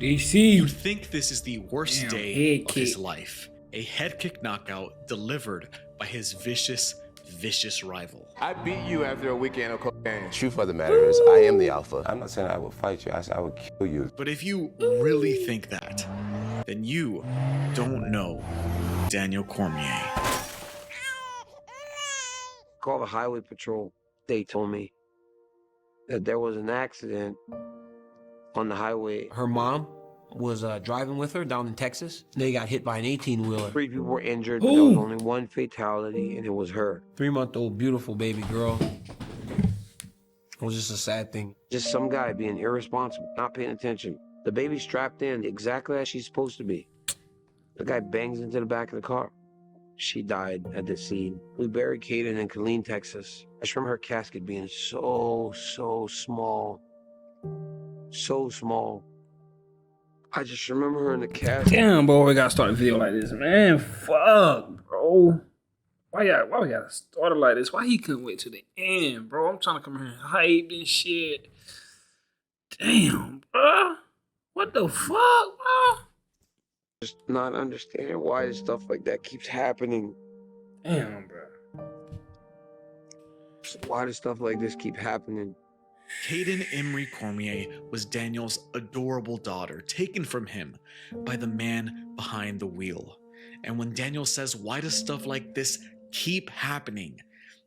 DC. You'd think this is the worst day of his life. A head kick knockout delivered by his vicious rival. I beat you after a weekend of cocaine. Truth of the matter is, I am the alpha. I'm not saying I will fight you. I said I would kill you. But if you really think that, then you don't know Daniel Cormier. Call the highway patrol. They told me that there was an accident on the highway. Her mom was driving with her down in Texas. They got hit by an 18-wheeler. 3 people were injured, but there was only 1 fatality, and it was her. 3-month-old beautiful baby girl. It was just a sad thing. Just some guy being irresponsible, not paying attention. The baby's strapped in exactly as she's supposed to be. The guy bangs into the back of the car. She died at the scene. We buried Kaden in Killeen, Texas. I just remember her casket being so small. So small. I just remember her in the casket. Damn, bro, we gotta start a video like this, man. Fuck, bro. Why we gotta start it like this? Why he couldn't wait till the end, bro? I'm trying to come here and hype and shit. Damn, bro. What the fuck, bro? Just not understanding why stuff like that keeps happening. Damn, bro. Why does stuff like this keep happening? Kaden Emery Cormier was Daniel's adorable daughter, taken from him by the man behind the wheel. And when Daniel says, why does stuff like this keep happening?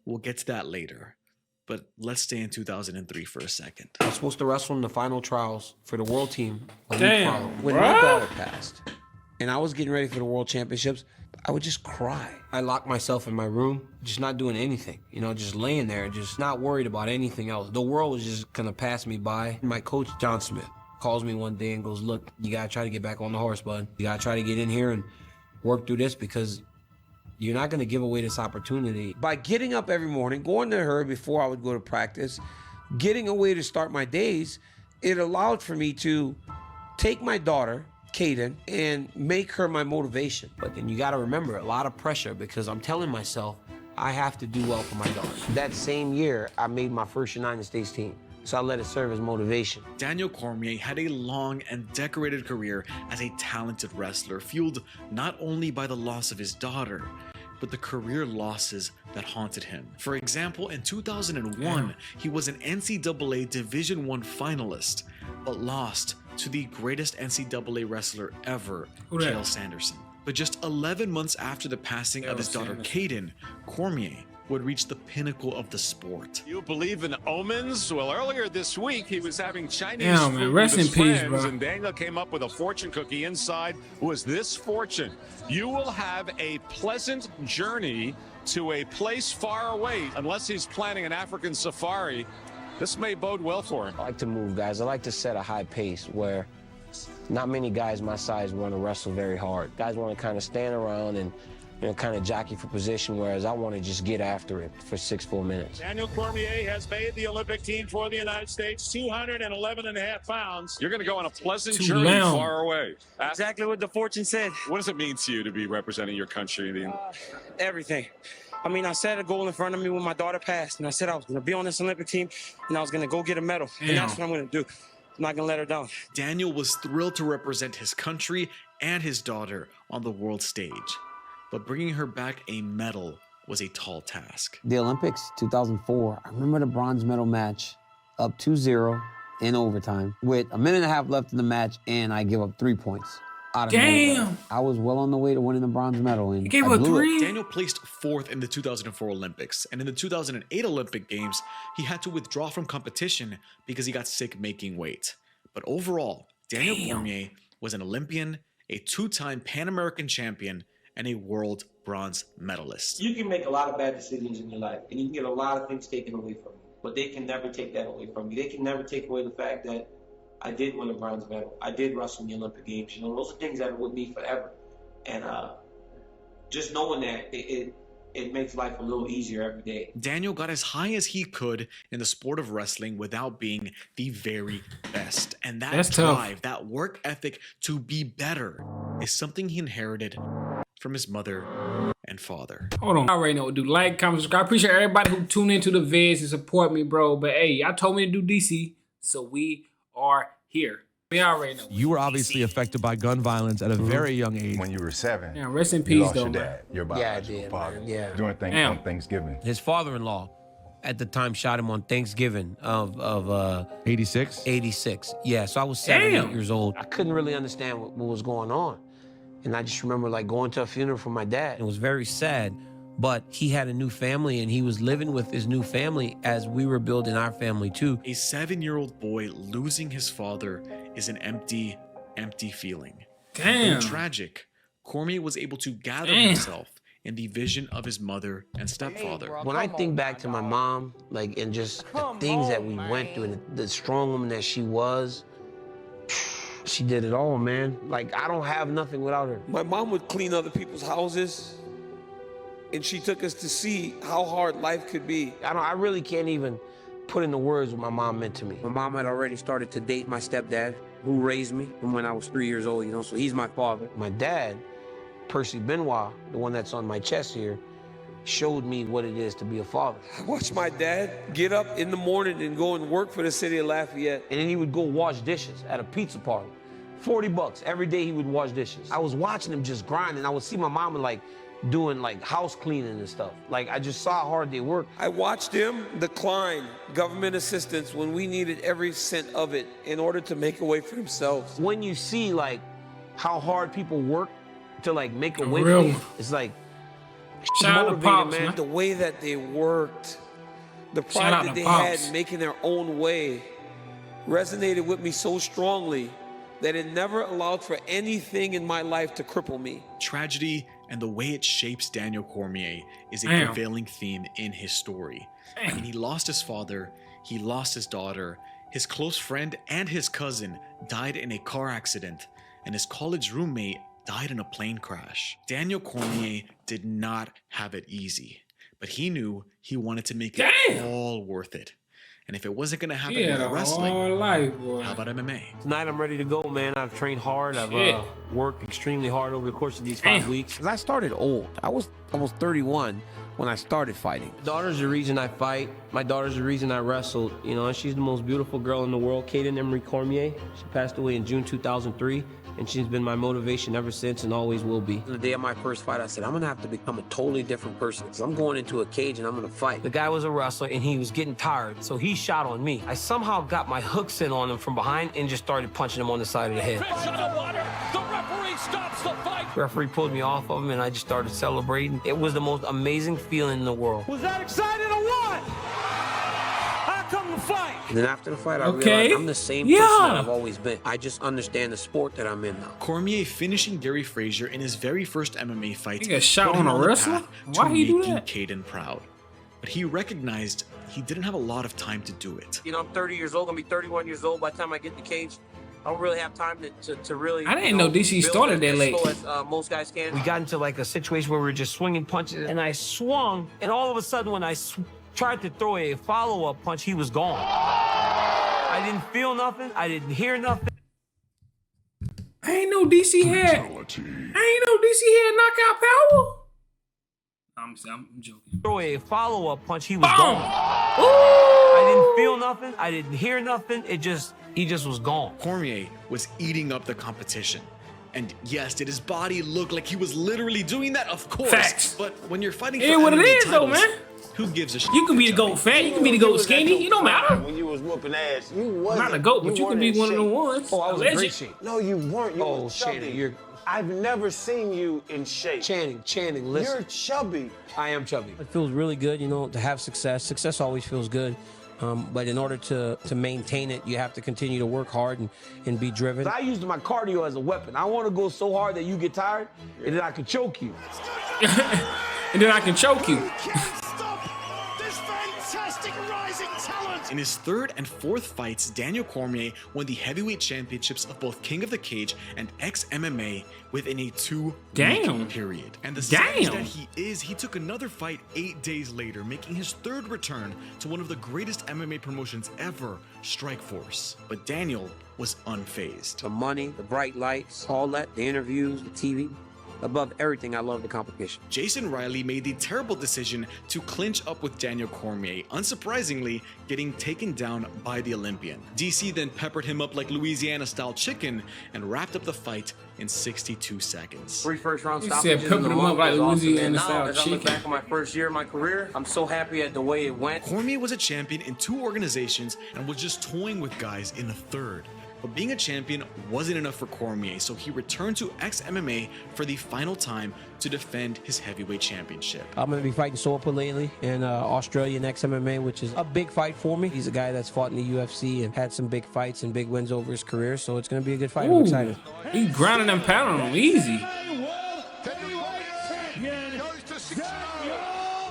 We'll get to that later. But let's stay in 2003 for a second. I was supposed to wrestle in the final trials for the world team. Damn, when my daughter passed, and I was getting ready for the world championships, I would just cry. I locked myself in my room, just not doing anything. You know, just laying there, just not worried about anything else. The world was just gonna pass me by. My coach, John Smith, calls me one day and goes, look, you gotta try to get back on the horse, bud. You gotta try to get in here and work through this because you're not gonna give away this opportunity. By getting up every morning, going to her before I would go to practice, getting away to start my days, it allowed for me to take my daughter, Kaden, and make her my motivation. But then you gotta remember, a lot of pressure because I'm telling myself I have to do well for my daughter. That same year, I made my first United States team. So I let it serve as motivation. Daniel Cormier had a long and decorated career as a talented wrestler, fueled not only by the loss of his daughter, but the career losses that haunted him. For example, in 2001, he was an NCAA Division I finalist, but lost to the greatest NCAA wrestler ever, Chael Sanderson. But just 11 months after the passing of his daughter, Kaden, Cormier would reach the pinnacle of the sport. You believe in omens? Well, earlier this week, he was having Chinese man, food rest with in his peace, friends, bro. and Daniel came up with a fortune cookie. Inside was this fortune. You will have a pleasant journey to a place far away. Unless he's planning an African safari, this may bode well for him. I like to move, guys. I like to set a high pace where not many guys my size want to wrestle very hard. Guys want to kind of stand around and kind of jockey for position, whereas I want to just get after it for 6 full minutes. Daniel Cormier has made the Olympic team for the United States, 211.5 pounds. You're going to go on a pleasant journey far away. Exactly what the fortune said. What does it mean to you to be representing your country? Everything. I mean, I set a goal in front of me when my daughter passed, and I said I was going to be on this Olympic team, and I was going to go get a medal, and that's what I'm going to do. I'm not going to let her down. Daniel was thrilled to represent his country and his daughter on the world stage. But bringing her back a medal was a tall task. The Olympics, 2004, I remember the bronze medal match, up 2-0 in overtime, with a minute and a half left in the match, and I give up 3 points. Out of nowhere. I was well on the way to winning the bronze medal, and gave her 3? Daniel placed 4th in the 2004 Olympics, and in the 2008 Olympic Games, he had to withdraw from competition because he got sick making weight. But overall, Daniel Cormier was an Olympian, a 2-time Pan American champion, and a world bronze medalist. You can make a lot of bad decisions in your life, and you can get a lot of things taken away from you, but they can never take that away from you. They can never take away the fact that I did win a bronze medal. I did wrestle in the Olympic Games. You know, those are things that are with me forever. And just knowing that, it makes life a little easier every day. Daniel got as high as he could in the sport of wrestling without being the very best. And that drive, that work ethic to be better is something he inherited from his mother and father. Hold on. I already know what to do. Like, comment, subscribe. I appreciate everybody who tuned into the vids and support me, bro. But hey, y'all told me to do DC, so we are here. We already know. You were obviously affected by gun violence at a very young age. When you were 7, Yeah, rest in you peace, lost though, your man. dad, your Yeah, I biological did, father, man. Yeah. during Damn. on Thanksgiving. His father-in-law at the time shot him on Thanksgiving of 86? 86. Yeah, so I was 7, Damn. 8 years old. I couldn't really understand what was going on. And I just remember like going to a funeral for my dad. It was very sad, but he had a new family and he was living with his new family as we were building our family too. A 7-year-old boy losing his father is an empty feeling. Damn. Though tragic, Cormier was able to gather himself in the vision of his mother and stepfather. When I think back to my mom, like, and just the things that we went through and the strong woman that she was, she did it all, man. Like, I don't have nothing without her. My mom would clean other people's houses, and she took us to see how hard life could be. I really can't even put into words what my mom meant to me. My mom had already started to date my stepdad, who raised me from when I was 3 years old, you know, so he's my father. My dad, Percy Benoit, the one that's on my chest here, showed me what it is to be a father. I watched my dad get up in the morning and go and work for the city of Lafayette. And then he would go wash dishes at a pizza parlor. $40 every day he would wash dishes. I was watching him just grind, and I would see my mama like doing like house cleaning and stuff. Like, I just saw how hard they worked. I watched him decline government assistance when we needed every cent of it in order to make a way for themselves. When you see like how hard people work to like make a way Real. for you, it's like Shout out to Pops, man. The way that they worked, the Shout pride out that to they Pops. had in making their own way resonated with me so strongly that it never allowed for anything in my life to cripple me. Tragedy and the way it shapes Daniel Cormier is a Damn. prevailing theme in his story. I mean, he lost his father, he lost his daughter, his close friend and his cousin died in a car accident, and his college roommate died in a plane crash. Daniel Cormier did not have it easy, but he knew he wanted to make it all worth it. And if it wasn't going to happen Yeah, with wrestling, life, boy. how about MMA? Tonight I'm ready to go, man. I've trained hard. I've worked extremely hard over the course of these 5 weeks. 'Cause I started old. I was almost 31 when I started fighting. My daughter's the reason I fight. My daughter's the reason I wrestled. You know, and she's the most beautiful girl in the world, Kaden Emery Cormier. She passed away in June 2003. And she's been my motivation ever since and always will be. The day of my first fight, I said, I'm gonna have to become a totally different person because I'm going into a cage and I'm gonna fight. The guy was a wrestler and he was getting tired, so he shot on me. I somehow got my hooks in on him from behind and just started punching him on the side of the head. Fish out of water. The referee stops the fight. The referee pulled me off of him and I just started celebrating. It was the most amazing feeling in the world. Was that excited or what? I come to fight. And then after the fight, I realized I'm the same person that I've always been. I just understand the sport that I'm in now. Cormier finishing Gary Frazier in his very first MMA fight. He got shot put him on a the wrestler? path Why to he do making that? Caden proud. But he recognized he didn't have a lot of time to do it. You know, I'm 30 years old, gonna be 31 years old by the time I get in the cage. I don't really have time to really. I didn't know DC started that late. As most guys can. We got into like a situation where we were just swinging punches, and I swung, and all of a sudden, when I tried to throw a follow-up punch, he was gone. I didn't feel nothing. I didn't hear nothing. I ain't know DC had knockout power. I'm joking. Throw a follow-up punch, he was gone. I didn't feel nothing. I didn't hear nothing. He just was gone. Cormier was eating up the competition. And yes, did his body look like he was literally doing that? Of course. Facts. But when you're fighting It for what it MMA is though, titles, man. who gives a shit? You can be the GOAT fat, you can be the GOAT skinny, it don't matter. When you was whooping ass, you I'm wasn't. not a GOAT, but you can be one of the ones. Oh, I was in great shape. No, you weren't. You Oh, were chubby. Shannon, I've never seen you in shape. Channing, listen. You're chubby. I am chubby. It feels really good, you know, to have success. Success always feels good. But in order to maintain it, you have to continue to work hard and be driven. I used my cardio as a weapon. I want to go so hard that you get tired, and then I can choke you. And then I can choke you. In his third and fourth fights, Daniel Cormier won the heavyweight championships of both King of the Cage and ex-MMA within a 2-week period. And the savage that he took another fight 8 days later, making his third return to one of the greatest MMA promotions ever, Strikeforce. But Daniel was unfazed. The money, the bright lights, all that, the interviews, the TV, above everything, I love the competition. Jason Riley made the terrible decision to clinch up with Daniel Cormier, unsurprisingly getting taken down by the Olympian. DC then peppered him up like Louisiana-style chicken and wrapped up the fight in 62 seconds. 3 first-round He stoppages. said peppered him up like Louisiana-style As I look chicken. back on my first year of my career, I'm so happy at the way it went. Cormier was a champion in 2 organizations and was just toying with guys in the 3rd. But being a champion wasn't enough for Cormier, so he returned to ex-MMA for the final time to defend his heavyweight championship. I'm going to be fighting Silva lately in Australian ex-MMA, which is a big fight for me. He's a guy that's fought in the UFC and had some big fights and big wins over his career, so it's going to be a good fight. Ooh, I'm excited. He grounding and pounding him easy.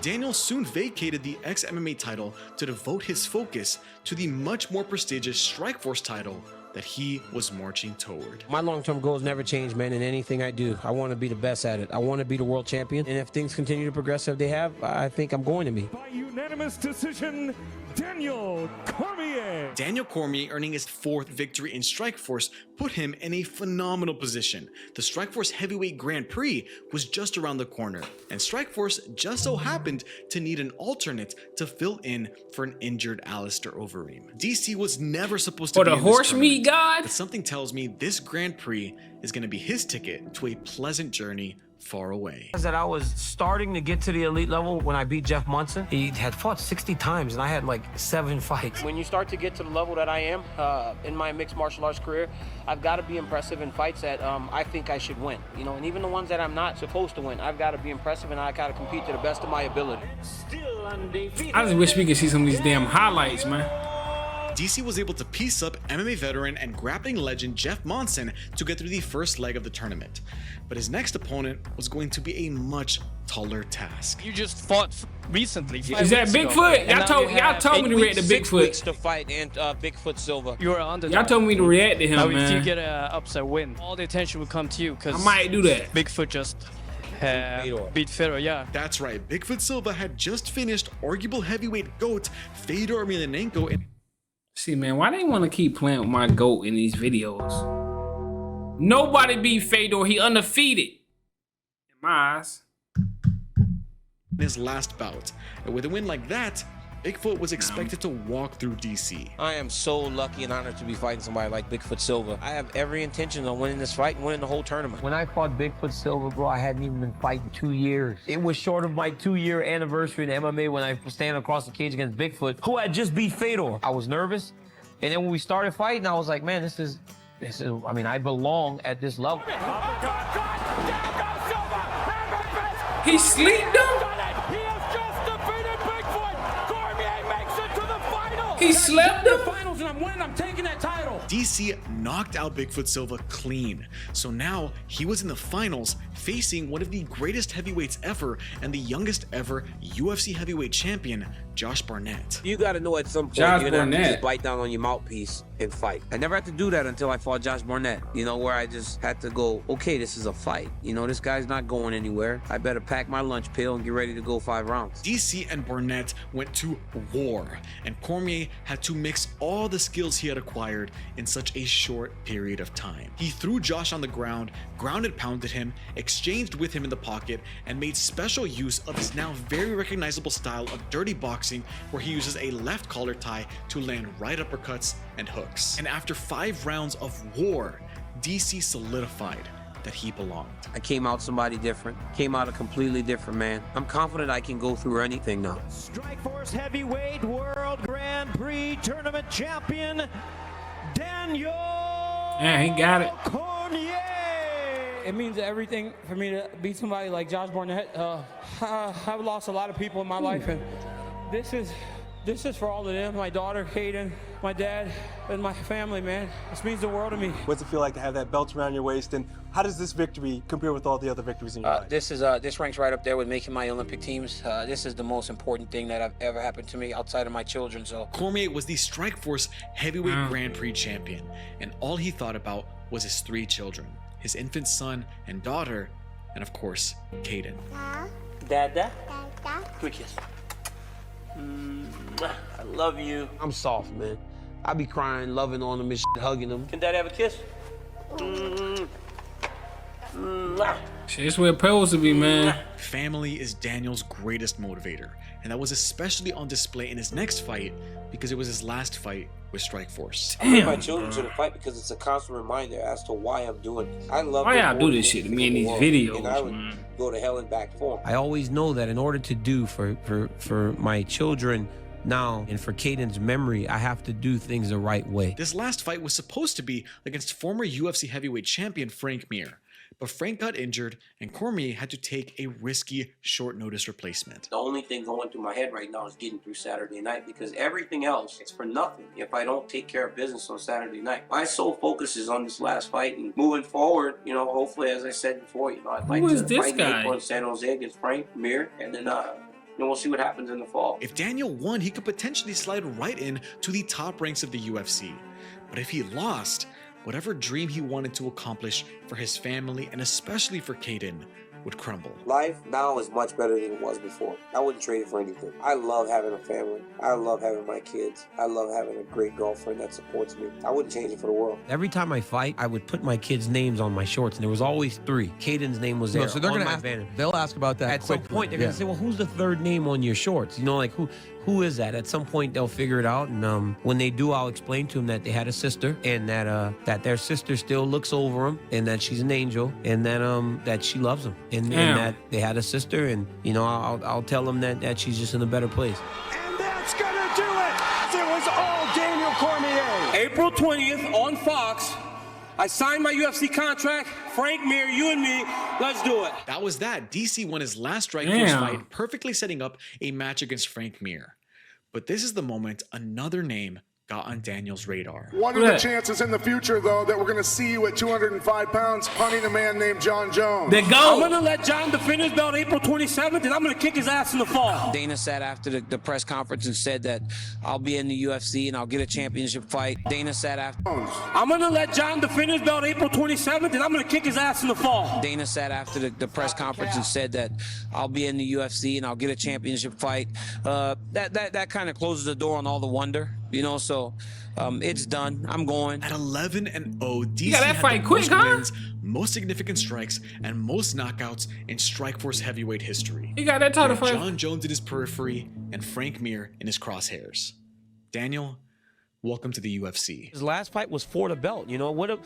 Daniel soon vacated the ex-MMA title to devote his focus to the much more prestigious Strikeforce title that he was marching toward. My long-term goals never change, man, in anything I do. I want to be the best at it. I want to be the world champion, and if things continue to progress as they have, I think I'm going to be. By unanimous decision, Daniel Cormier. Daniel Cormier earning his 4th victory in Strikeforce put him in a phenomenal position. The Strikeforce Heavyweight Grand Prix was just around the corner, and Strikeforce just so happened to need an alternate to fill in for an injured Alistair Overeem. DC was never supposed to For be the in this horse tournament, meat god? but something tells me this Grand Prix is going to be his ticket to a pleasant journey far away. That I was starting to get to the elite level when I beat Jeff Munson. He had fought 60 times and I had like 7 fights. When you start to get to the level that I am in my mixed martial arts career, I've got to be impressive in fights that I think I should win. You know, and even the ones that I'm not supposed to win, I've got to be impressive and I got to compete to the best of my ability. Still undefeated. I just wish we could see some of these damn highlights, man. DC was able to piece up MMA veteran and grappling legend Jeff Monson to get through the first leg of the tournament. But his next opponent was going to be a much taller task. You just fought recently. Is that Bigfoot? Y'all told me to react to Bigfoot. To fight and Bigfoot Silva. You were underdog. Y'all told me to react to him, now, man. if you get an upset win, all the attention will come to you because I might do that. Bigfoot just beat Fedor, yeah. That's right, Bigfoot Silva had just finished arguable heavyweight GOAT Fedor Emelianenko. See, man, why they want to keep playing with my GOAT in these videos? Nobody beat Fedor. He undefeated. In my eyes. In his last bout. And with a win like that, Bigfoot was expected to walk through DC. I am so lucky and honored to be fighting somebody like Bigfoot Silva. I have every intention of winning this fight and winning the whole tournament. When I fought Bigfoot Silva, bro, I hadn't even been fighting 2 years. It was short of my 2-year anniversary in MMA when I was standing across the cage against Bigfoot, who had just beat Fedor. I was nervous, and then when we started fighting, I was like, man, this is, I mean, I belong at this level. He sleeped though? He slept the finals and I'm winning. I'm taking that title. DC knocked out Bigfoot Silva clean. So now he was in the finals facing one of the greatest heavyweights ever and the youngest ever UFC heavyweight champion, Josh Barnett. You got to know at some point Josh you're going to have to Barnett. just bite down on your mouthpiece and fight. I never had to do that until I fought Josh Barnett, you know, where I just had to go, okay, this is a fight. You know, this guy's not going anywhere. I better pack my lunch pill and get ready to go 5 rounds. DC and Barnett went to war, and Cormier had to mix all the skills he had acquired in such a short period of time. He threw Josh on the ground, grounded pounded him, exchanged with him in the pocket, and made special use of his now very recognizable style of dirty boxing, where he uses a left collar tie to land right uppercuts and hooks. And after 5 rounds of war, DC solidified that he belonged. I came out somebody different, came out a completely different man. I'm confident I can go through anything now. Strikeforce Heavyweight World Grand Prix Tournament Champion, Daniel Yeah, he got it. Cormier. It means everything for me to beat somebody like Josh Barnett. I've lost a lot of people in my life, and this is for all of them. My daughter, Kaden, my dad, and my family, man. This means the world to me. What's it feel like to have that belt around your waist, and how does this victory compare with all the other victories in your life? This ranks right up there with making my Olympic teams. This is the most important thing that have ever happened to me outside of my children. So Cormier was the Strikeforce Heavyweight Grand Prix champion, and all he thought about was his 3 children, his infant son and daughter, and of course, Kaden. Dada? Quick kiss. I love you. I'm soft, man. I be crying, loving on them and shit, hugging them. Can Dad have a kiss? Shit's where it's supposed to be, man. Family is Daniel's greatest motivator, and that was especially on display in his next fight because it was his last fight with Strikeforce. I bring my children to the fight because it's a constant reminder as to why I'm doing it. I love why y'all do this shit to me in these videos, and I would go to hell and back for them. I always know that in order to do for my children now and for Caden's memory, I have to do things the right way. This last fight was supposed to be against former UFC heavyweight champion Frank Mir, but Frank got injured and Cormier had to take a risky short notice replacement. The only thing going through my head right now is getting through Saturday night, because everything else is for nothing if I don't take care of business on Saturday night. My sole focus is on this last fight, and moving forward, you know, hopefully, as I said before, you know, I'd like to fight April in San Jose against Frank Mir, and then we'll see what happens in the fall. If Daniel won, he could potentially slide right in to the top ranks of the UFC. But if he lost, whatever dream he wanted to accomplish for his family and especially for Caden would crumble. Life now is much better than it was before. I wouldn't trade it for anything. I love having a family. I love having my kids. I love having a great girlfriend that supports me. I wouldn't change it for the world. Every time I fight, I would put my kids' names on my shorts, and there was always 3. Caden's name was there. No, so they're gonna they'll ask about that at some point. They're gonna say, "Well, who's the 3rd name on your shorts?" You know, like who is that? At some point, they'll figure it out, and when they do, I'll explain to them that they had a sister, and that their sister still looks over them, and that she's an angel, and that she loves them, and that they had a sister, and you know, I'll tell them that she's just in a better place. And that's gonna do it. It was all Daniel Cormier. April 20th on Fox. I signed my UFC contract. Frank Mir, you and me, let's do it. That was that. DC won his last Strikeforce fight, perfectly setting up a match against Frank Mir. But this is the moment another name got on Daniel's radar. What are the chances in the future, though, that we're going to see you at 205 pounds punting a man named Jon Jones? I'm going to let Jon defend his belt April 27th, and I'm going to kick his ass in the fall. Dana said after the press conference and said that I'll be in the UFC and I'll get a championship fight. Dana said after... I'm going to let Jon defend his belt April 27th, and I'm going to kick his ass in the fall. Dana said after the press conference and said that I'll be in the UFC and I'll get a championship fight. That kind of closes the door on all the wonder, you know, so... it's done. I'm going. At 11-0, DC You got that had fight the quick, most huh? wins, most significant strikes, and most knockouts in Strikeforce heavyweight history. He got that title fight. Jon Jones in his periphery and Frank Mir in his crosshairs. Daniel, welcome to the UFC. His last fight was for the belt. You know, what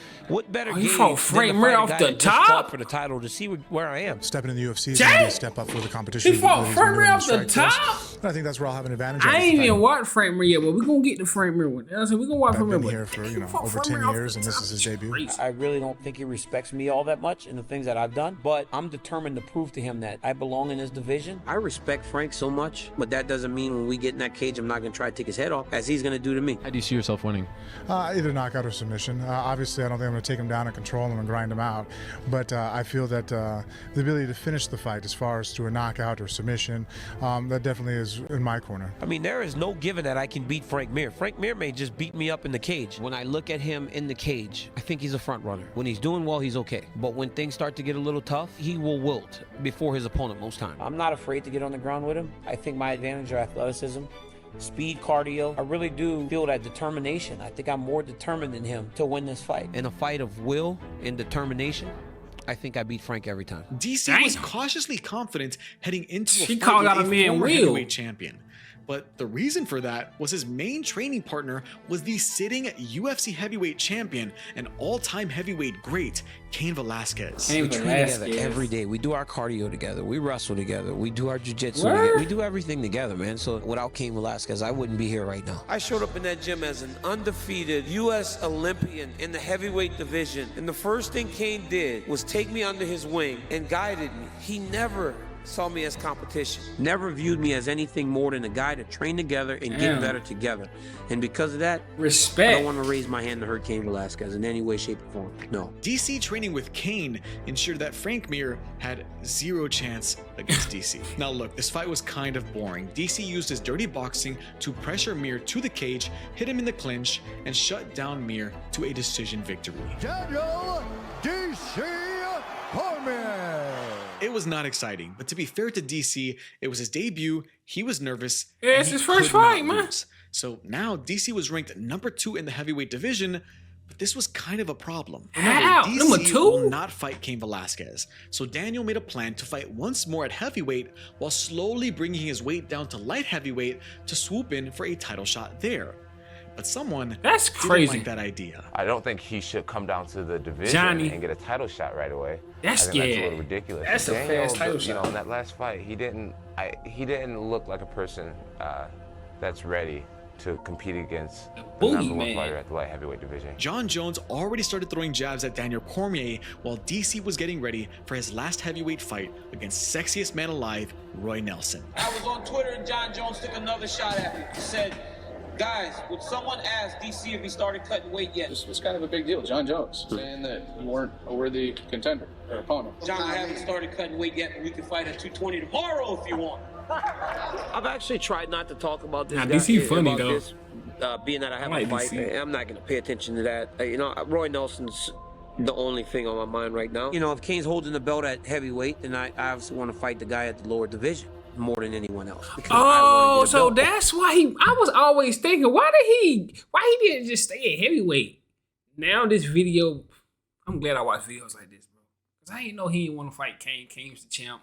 better game he fought Frank Mir off the top for the title to see where I am. Stepping in the UFC is going to be a step up for the competition. He fought Frank Mir off the top? I think that's where I'll have an advantage. I ain't even watched Frank Mir yet, but we're going to get the Frank Mir one. I said, we're going to watch Frank Mir I've been one. here for, over 10 years, and this is his debut. I really don't think he respects me all that much in the things that I've done, but I'm determined to prove to him that I belong in his division. I respect Frank so much, but that doesn't mean when we get in that cage, I'm not going to try to take his head off, as he's going to do to me. How do you see yourself winning? Either knockout or submission. Obviously, I don't think I'm going to take him down and control him and grind him out, but I feel that the ability to finish the fight as far as to a knockout or submission, that definitely is in my corner. I mean, there is no given that I can beat Frank Mir. Frank Mir may just beat me up in the cage. When I look at him in the cage, I think he's a front runner. When he's doing well, he's okay. But when things start to get a little tough, he will wilt before his opponent most times. I'm not afraid to get on the ground with him. I think my advantage are athleticism, speed, cardio. I really do feel that determination. I think I'm more determined than him to win this fight. In a fight of will and determination, I think I beat Frank every time. DC was cautiously confident heading into a He fight called with out a man former Will. heavyweight champion. But the reason for that was his main training partner was the sitting UFC heavyweight champion and all-time heavyweight great, Cain Velasquez. We train together every day. We do our cardio together. We wrestle together. We do our jiu-jitsu together. We do everything together, man. So without Cain Velasquez, I wouldn't be here right now. I showed up in that gym as an undefeated U.S. Olympian in the heavyweight division, and the first thing Cain did was take me under his wing and guided me. He never saw me as competition. Never viewed me as anything more than a guy to train together and get better together. And because of that, respect. I don't want to raise my hand to hurt Cain Velasquez in any way, shape, or form. No. DC training with Cain ensured that Frank Mir had zero chance against DC. Now look, this fight was kind of boring. DC used his dirty boxing to pressure Mir to the cage, hit him in the clinch, and shut down Mir to a decision victory. Daniel DC Cormier. It was not exciting, but to be fair to DC, it was his debut, he was nervous, Yeah, it's his first fight, man. So now DC was ranked number 2 in the heavyweight division, But this was kind of a problem. How? DC Number 2? will not fight Cain Velasquez, so Daniel made a plan to fight once more at heavyweight while slowly bringing his weight down to light heavyweight to swoop in for a title shot there. But someone didn't like that idea. I don't think he should come down to the division and get a title shot right away. I think that's a little ridiculous. That's a fast title shot. You know, in that last fight, he didn't look like a person that's ready to compete against the #1 fighter at the light heavyweight division. Jon Jones already started throwing jabs at Daniel Cormier while DC was getting ready for his last heavyweight fight against sexiest man alive, Roy Nelson. I was on Twitter and Jon Jones took another shot at me. He said, guys, would someone ask DC if he started cutting weight yet? This was kind of a big deal. Jon Jones saying that you weren't a worthy contender or opponent. Jon, I haven't started cutting weight yet, but we can fight at 220 tomorrow if you want. I've actually tried not to talk about this. Now, DC funny though. This, being that I have a fight, I'm not going to pay attention to that. You know, Roy Nelson's the only thing on my mind right now. You know, if Cain's holding the belt at heavyweight, then I obviously want to fight the guy at the lower division more than anyone else. Oh, so that's why I was always thinking, why he didn't just stay at heavyweight? Now this video, I'm glad I watch videos like this, bro. Because I didn't know he didn't want to fight Cain. Cain's the champ.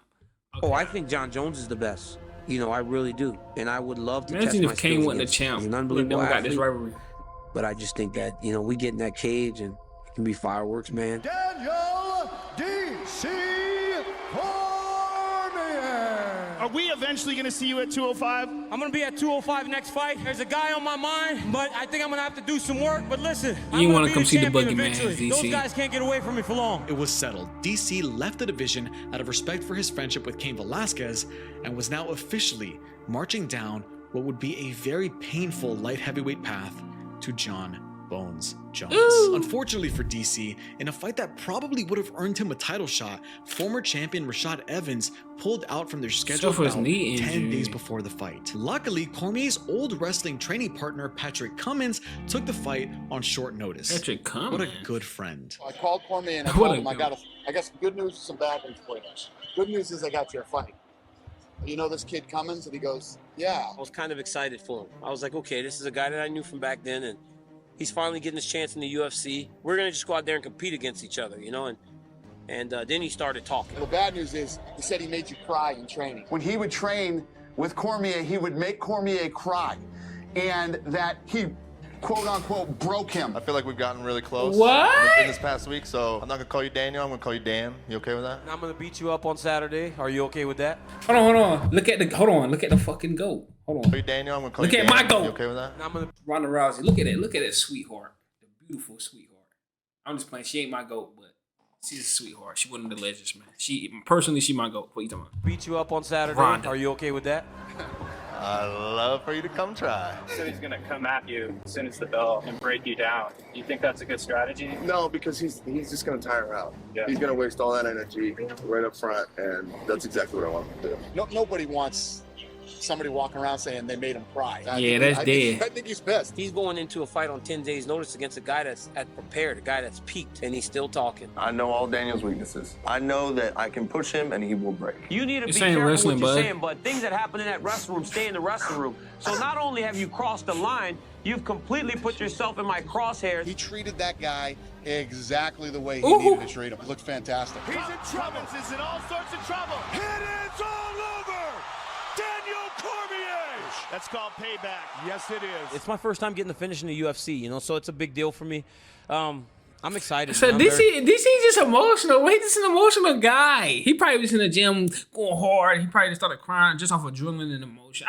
Okay. Oh, I think Jon Jones is the best. You know, I really do. And I would love to imagine test if Cain wasn't the champ. He's an unbelievable got this rivalry. But I just think that, you know, we get in that cage and it can be fireworks, man. Daniel DC Cormier. Are we eventually going to see you at 205? I'm going to be at 205 next fight. There's a guy on my mind, but I think I'm going to have to do some work. But listen, you want to come see the boogeyman, DC. Those guys can't get away from me for long. It was settled. DC left the division out of respect for his friendship with Cain Velasquez and was now officially marching down what would be a very painful light heavyweight path to Jon Bones Jones. Ooh. Unfortunately for DC, in a fight that probably would have earned him a title shot, former champion Rashad Evans pulled out from their scheduled bout 10 days before the fight. Luckily, Cormier's old wrestling training partner Patrick Cummins took the fight on short notice. Patrick Cummins? What a good friend. I called Cormier and I told him I got some good news and some bad news for you. Good news is I got you a fight. You know this kid Cummins? And he goes, yeah. I was kind of excited for him. I was like, okay, this is a guy that I knew from back then, and he's finally getting his chance in the UFC. We're going to just go out there and compete against each other, you know? And then he started talking. The bad news is he said he made you cry in training. When he would train with Cormier, he would make Cormier cry. And that he, quote unquote, broke him. I feel like we've gotten really close in this past week, so I'm not going to call you Daniel, I'm going to call you Dan. You okay with that? And I'm going to beat you up on Saturday. Are you okay with that? Hold on. Look at the fucking goat. Hold on. Call you Daniel, I'm going to call Look you at Dan. my goat. You okay with that? Ronda Rousey. Look at that sweetheart. The beautiful sweetheart. I'm just playing. She ain't my goat, but she's a sweetheart. She one of the legends, man. She my goat. What you talking about? Beat you up on Saturday. Ronda. Are you okay with that? I'd love for you to come try. So he's going to come at you as soon as the bell and break you down. Do you think that's a good strategy? No, because he's just going to tire out. Yeah. He's going to waste all that energy right up front, and that's exactly what I want him to do. Nobody wants somebody walking around saying they made him cry. That's dead. I think he's pissed. He's going into a fight on 10 days' notice against a guy that's prepared, a guy that's peaked, and he's still talking. I know all Daniel's weaknesses. I know that I can push him and he will break. You need to be careful what you're saying, but things that happen in that wrestling room stay in the wrestling room. So not only have you crossed the line, you've completely put yourself in my crosshairs. He treated that guy exactly the way he needed to treat him. It looked fantastic. He's in trouble. Is in all sorts of trouble. It is all over. Daniel Cormier. That's called payback. Yes, it is. It's my first time getting the finish in the UFC, you know, so it's a big deal for me. I'm excited. So DC just emotional. He's just an emotional guy. He probably was in the gym going hard. He probably just started crying just off adrenaline and emotion.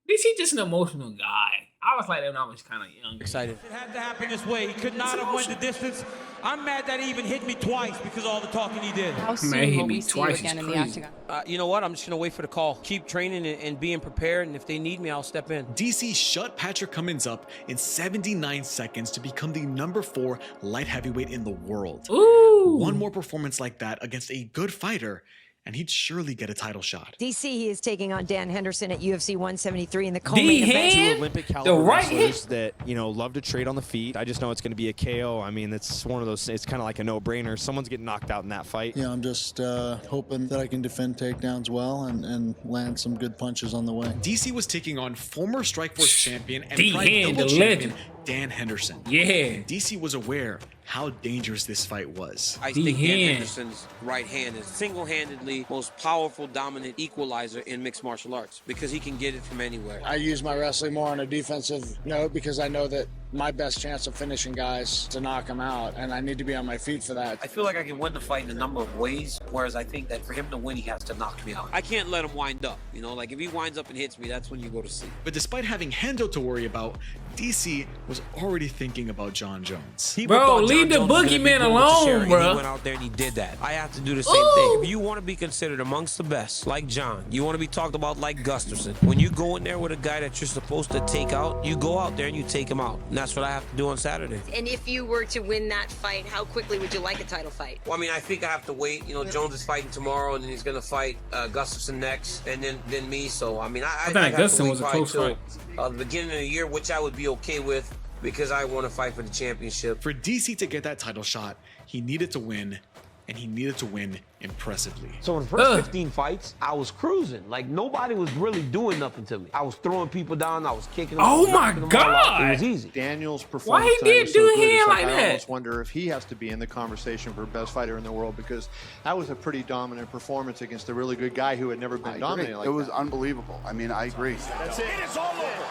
DC just an emotional guy. I was like that when I was kind of young. Excited. It had to happen this way. He could not have went the distance. I'm mad that he even hit me twice because of all the talking he did. How soon will we see you again in the octagon? You know what? I'm just going to wait for the call. Keep training and being prepared, and if they need me, I'll step in. DC shut Patrick Cummins up in 79 seconds to become the #4 light heavyweight in the world. Ooh. One more performance like that against a good fighter, and he'd surely get a title shot. DC, he is taking on Dan Henderson at UFC 173 in the co-main event. Two Olympic caliber wrestlers that, you know, love to trade on the feet. I just know it's going to be a KO. I mean, it's one of those, it's kind of like a no-brainer. Someone's getting knocked out in that fight. Yeah, I'm just hoping that I can defend takedowns well and land some good punches on the way. DC was taking on former Strikeforce champion and D-Hand, Pride double the champion Dan Henderson. Yeah. DC was aware how dangerous this fight was. I think Dan Henderson's right hand is single-handedly most powerful, dominant equalizer in mixed martial arts because he can get it from anywhere. I use my wrestling more on a defensive note because I know that my best chance of finishing guys to knock them out, and I need to be on my feet for that. I feel like I can win the fight in a number of ways, whereas I think that for him to win, he has to knock me out. I can't let him wind up, you know? Like, if he winds up and hits me, that's when you go to sleep. But despite having Hendo to worry about, DC was already thinking about Jon Jones. Bro, leave the boogeyman alone, bro. He went out there and he did that. I have to do the same thing. If you want to be considered amongst the best, like Jon, you want to be talked about like Gustafsson, when you go in there with a guy that you're supposed to take out, you go out there and you take him out. And that's what I have to do on Saturday. And if you were to win that fight, how quickly would you like a title fight? Well, I mean, I think I have to wait. You know, Jones is fighting tomorrow, and then he's going to fight Gustafsson next, and then me. So, I mean, I think Gustafsson was a close fight. The beginning of the year, which I would be okay with because I want to fight for the championship. For DC to get that title shot, he needed to win, and he needed to win impressively. So in the first 15 fights, I was cruising. Like, nobody was really doing nothing to me. I was throwing people down. I was kicking them. Oh, my God. It was easy. Daniel's performance. Why he did do him like that? I almost wonder if he has to be in the conversation for best fighter in the world, because that was a pretty dominant performance against a really good guy who had never been dominated like that. It was unbelievable. I mean, I agree. That's it. It is all over.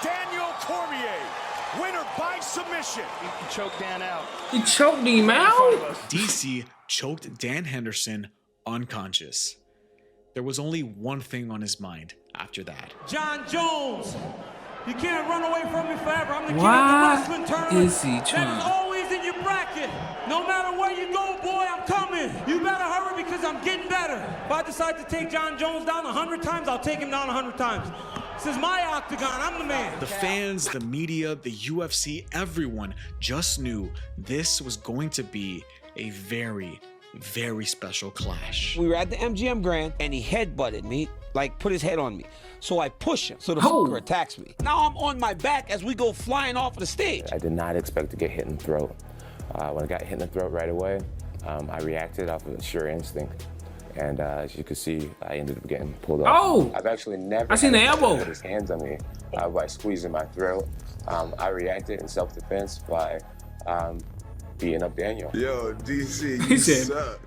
Daniel Cormier, winner by submission. He choked Dan out. He choked him out? DC choked Dan Henderson unconscious. There was only one thing on his mind after that. Jon Jones, you can't run away from me forever. I'm the king of the Why wrestling tournament. is he trying? That is always in your bracket. No matter where you go, boy, I'm coming. You better hurry because I'm getting better. If I decide to take Jon Jones down 100 times, I'll take him down 100 times. This is my octagon. I'm the man. The fans, the media, the UFC, everyone just knew this was going to be a very, very special clash. We were at the MGM Grand, and he headbutted me, like put his head on me. So I push him, so the fucker attacks me. Now I'm on my back as we go flying off of the stage. I did not expect to get hit in the throat. When I got hit in the throat right away, I reacted off of a sure instinct. And as you can see, I ended up getting pulled off. Oh! I've actually never seen the elbow. Put his hands on me by squeezing my throat. I reacted in self-defense by beating up Daniel. Yo, DC, He you said, suck.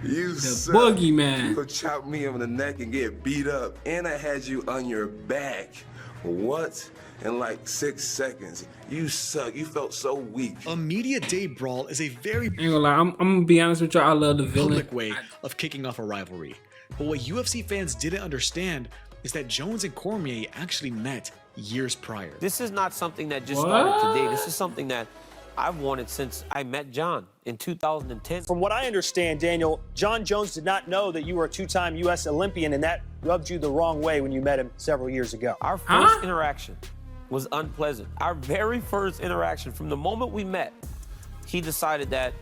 You the suck. boogeyman. You chop me on the neck and get beat up, and I had you on your back. What? In like 6 seconds. You suck. You felt so weak. A media day brawl is a very ain't gonna lie, I'm gonna be honest with you, I love the villain. public way of kicking off a rivalry. But what UFC fans didn't understand is that Jones and Cormier actually met years prior. This is not something that just started today. This is something that I've wanted since I met Jon in 2010. From what I understand, Daniel, Jon Jones did not know that you were a two-time U.S. Olympian, and that rubbed you the wrong way when you met him several years ago. Our first interaction was unpleasant. Our very first interaction, from the moment we met, he decided that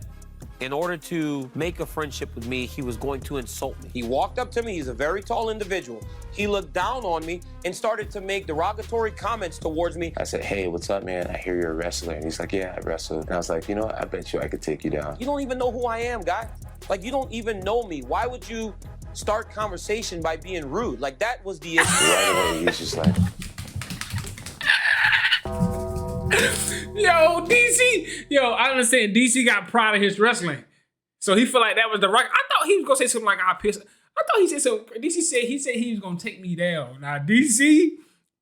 in order to make a friendship with me, he was going to insult me. He walked up to me. He's a very tall individual. He looked down on me and started to make derogatory comments towards me. I said, hey, what's up, man? I hear you're a wrestler. And he's like, yeah, I wrestle. And I was like, you know what? I bet you I could take you down. You don't even know who I am, guy. Like, you don't even know me. Why would you start conversation by being rude? Like, that was the issue. Right away, he's just like... Yo, DC. Yo, I understand DC got pride in his wrestling. So he felt like that was the right. I thought he was gonna say something like, I thought he said so. DC said he was gonna take me down. Now DC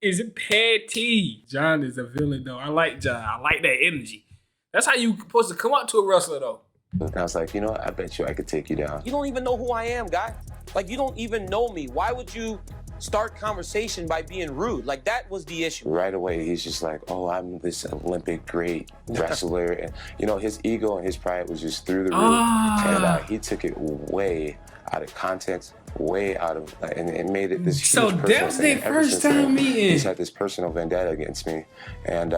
is petty. Jon is a villain though. I like Jon. I like that energy. That's how you supposed to come up to a wrestler though. And I was like, you know what? I bet you I could take you down. You don't even know who I am, guy. Like, you don't even know me. Why would you start conversation by being rude? Like, that was the issue. Right away, he's just like, oh, I'm this Olympic great wrestler. And, you know, his ego and his pride was just through the roof. And he took it way out of context, way out of, and it made it this so huge personal that's thing. their first time meeting. He's had this personal vendetta against me. And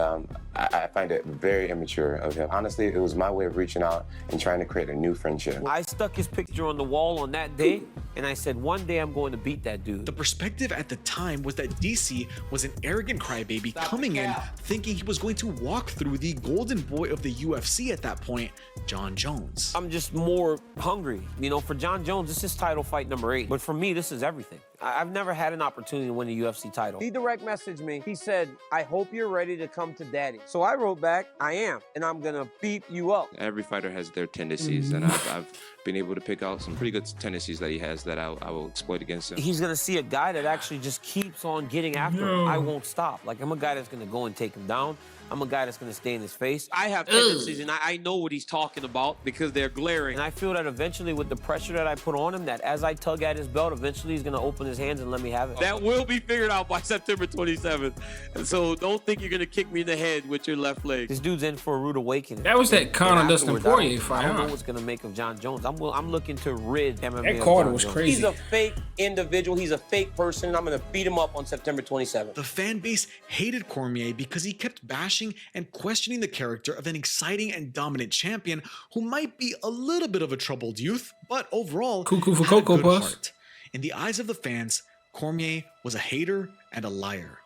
I find it very immature of him. Honestly, it was my way of reaching out and trying to create a new friendship. I stuck his picture on the wall on that day, and I said, one day I'm going to beat that dude. The perspective at the time was that DC was an arrogant crybaby coming in thinking he was going to walk through the golden boy of the UFC at that point, Jon Jones. I'm just more hungry. You know, for Jon Jones, this is title fight number 8. But for me, this is everything. I've never had an opportunity to win a UFC title. He direct messaged me. He said, I hope you're ready to come to daddy. So I wrote back, I am, and I'm gonna beat you up. Every fighter has their tendencies, and I've been able to pick out some pretty good tendencies that he has that I will exploit against him. He's gonna see a guy that actually just keeps on getting after him. I won't stop. Like, I'm a guy that's gonna go and take him down. I'm a guy that's going to stay in his face. I have tendencies, and I know what he's talking about because they're glaring. And I feel that eventually with the pressure that I put on him, that as I tug at his belt, eventually he's going to open his hands and let me have it. That will be figured out by September 27th. And so don't think you're going to kick me in the head with your left leg. This dude's in for a rude awakening. That was that Conor Dustin Poirier fight. I don't know what's going to make of Jon Jones. I'm looking to rid MMA. That Carter was crazy. He's a fake individual. He's a fake person. I'm going to beat him up on September 27th. The fan base hated Cormier because he kept bashing and questioning the character of an exciting and dominant champion who might be a little bit of a troubled youth, but overall Cuckoo for had a Cocoa good Puffs. heart. In the eyes of the fans, Cormier was a hater and a liar.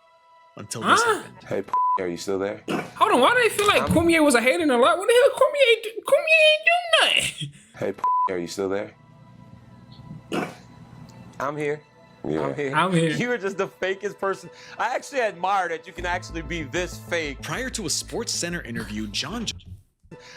Until this happened. Hey, are you still there? Hold on, why do they feel like Cormier was a hater and a lot? What the hell, Cormier ain't do nothing. Hey, are you still there? I'm here. Yeah. I'm here. You are just the fakest person. I actually admire that you can actually be this fake. Prior to a Sports Center interview, Jon Jones.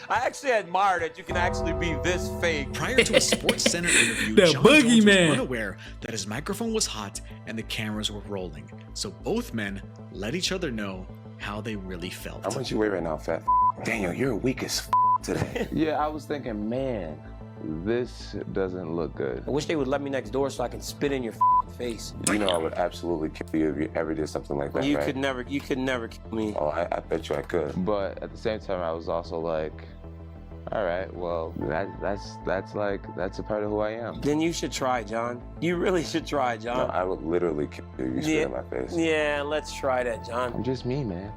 I actually admire that you can actually be this fake. Prior to a Sports Center interview, The Jon Jones was boogeyman. unaware that his microphone was hot and the cameras were rolling. So both men let each other know how they really felt. How much you weigh right now, fat? Daniel, you're weak as today. Yeah, I was thinking, man, this doesn't look good. I wish they would let me next door so I can spit in your face. You know I would absolutely kill you if you ever did something like that, You right? could never kill me. Oh, I bet you I could. But at the same time, I was also like, all right, well, that's a part of who I am. Then you should try, John. You really should try, John. No, I would literally kill you if you spit in my face. Yeah, let's try that, John. I'm just me, man.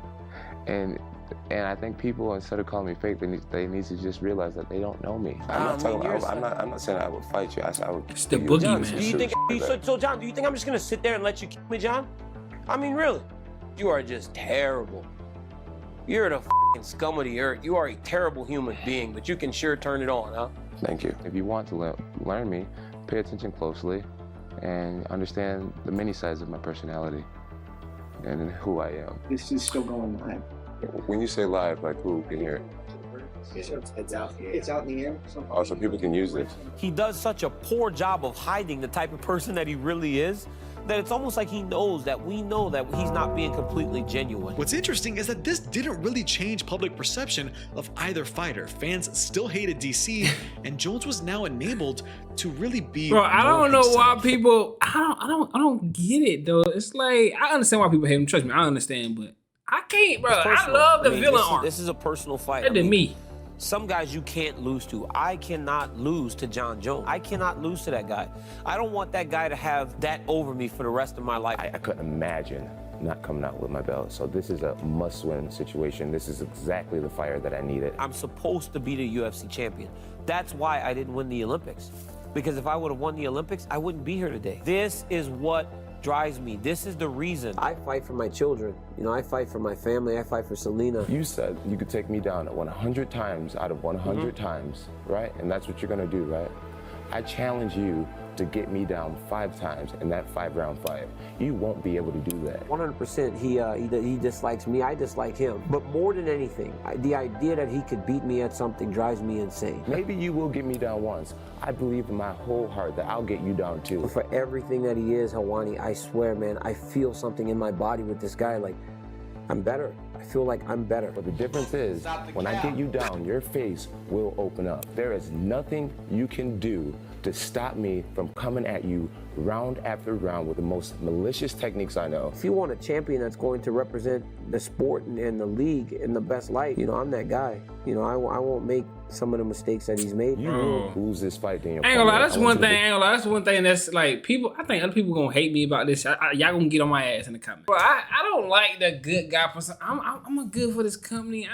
And I think people, instead of calling me fake, they need to just realize that they don't know me. I'm not saying I would fight you. I would. It's the boogeyman. Do you think? So, John, do you think I'm just gonna sit there and let you kill me, John? I mean, really? You are just terrible. You're the fucking scum of the earth. You are a terrible human being, but you can sure turn it on, huh? Thank you. If you want to learn me, pay attention closely and understand the many sides of my personality and who I am. This is still going live. When you say live, like who can hear it? It's out. It's out in the air. Oh, so people can use this. He does such a poor job of hiding the type of person that he really is, that it's almost like he knows that we know that he's not being completely genuine. What's interesting is that this didn't really change public perception of either fighter. Fans still hated DC, and Jones was now enabled to really be. Bro, I don't know himself. why people. I don't get it though. It's like I understand why people hate him. Trust me, I understand, but I can't, bro. I love the villain arc. This is a personal fight. Better than me. Some guys you can't lose to. I cannot lose to Jon Jones. I cannot lose to that guy. I don't want that guy to have that over me for the rest of my life. I couldn't imagine not coming out with my belt. So this is a must-win situation. This is exactly the fire that I needed. I'm supposed to be the UFC champion. That's why I didn't win the Olympics. Because if I would have won the Olympics, I wouldn't be here today. This is what drives me. This is the reason. I fight for my children. You know, I fight for my family. I fight for Selena. You said you could take me down 100 times out of 100 times, right? And that's what you're gonna do, right? I challenge you to get me down 5 times in that 5-round fight. You won't be able to do that. 100% he dislikes me, I dislike him. But more than anything, the idea that he could beat me at something drives me insane. Maybe you will get me down once. I believe in my whole heart that I'll get you down too. But for everything that he is, Helwani, I swear, man, I feel something in my body with this guy. Like, I'm better. I feel like I'm better. But the difference is, when I get you down, your face will open up. There is nothing you can do to stop me from coming at you round after round with the most malicious techniques I know. If you want a champion that's going to represent the sport and the league in the best light, you know, I'm that guy. You know, I won't make some of the mistakes that he's made. You will lose this fight, Daniel. I ain't gonna lie, that's one thing. I ain't gonna lie, that's one thing that's like people. I think other people gonna hate me about this. Y'all gonna get on my ass in the comments. But I don't like the good guy person. I'm a good for this company.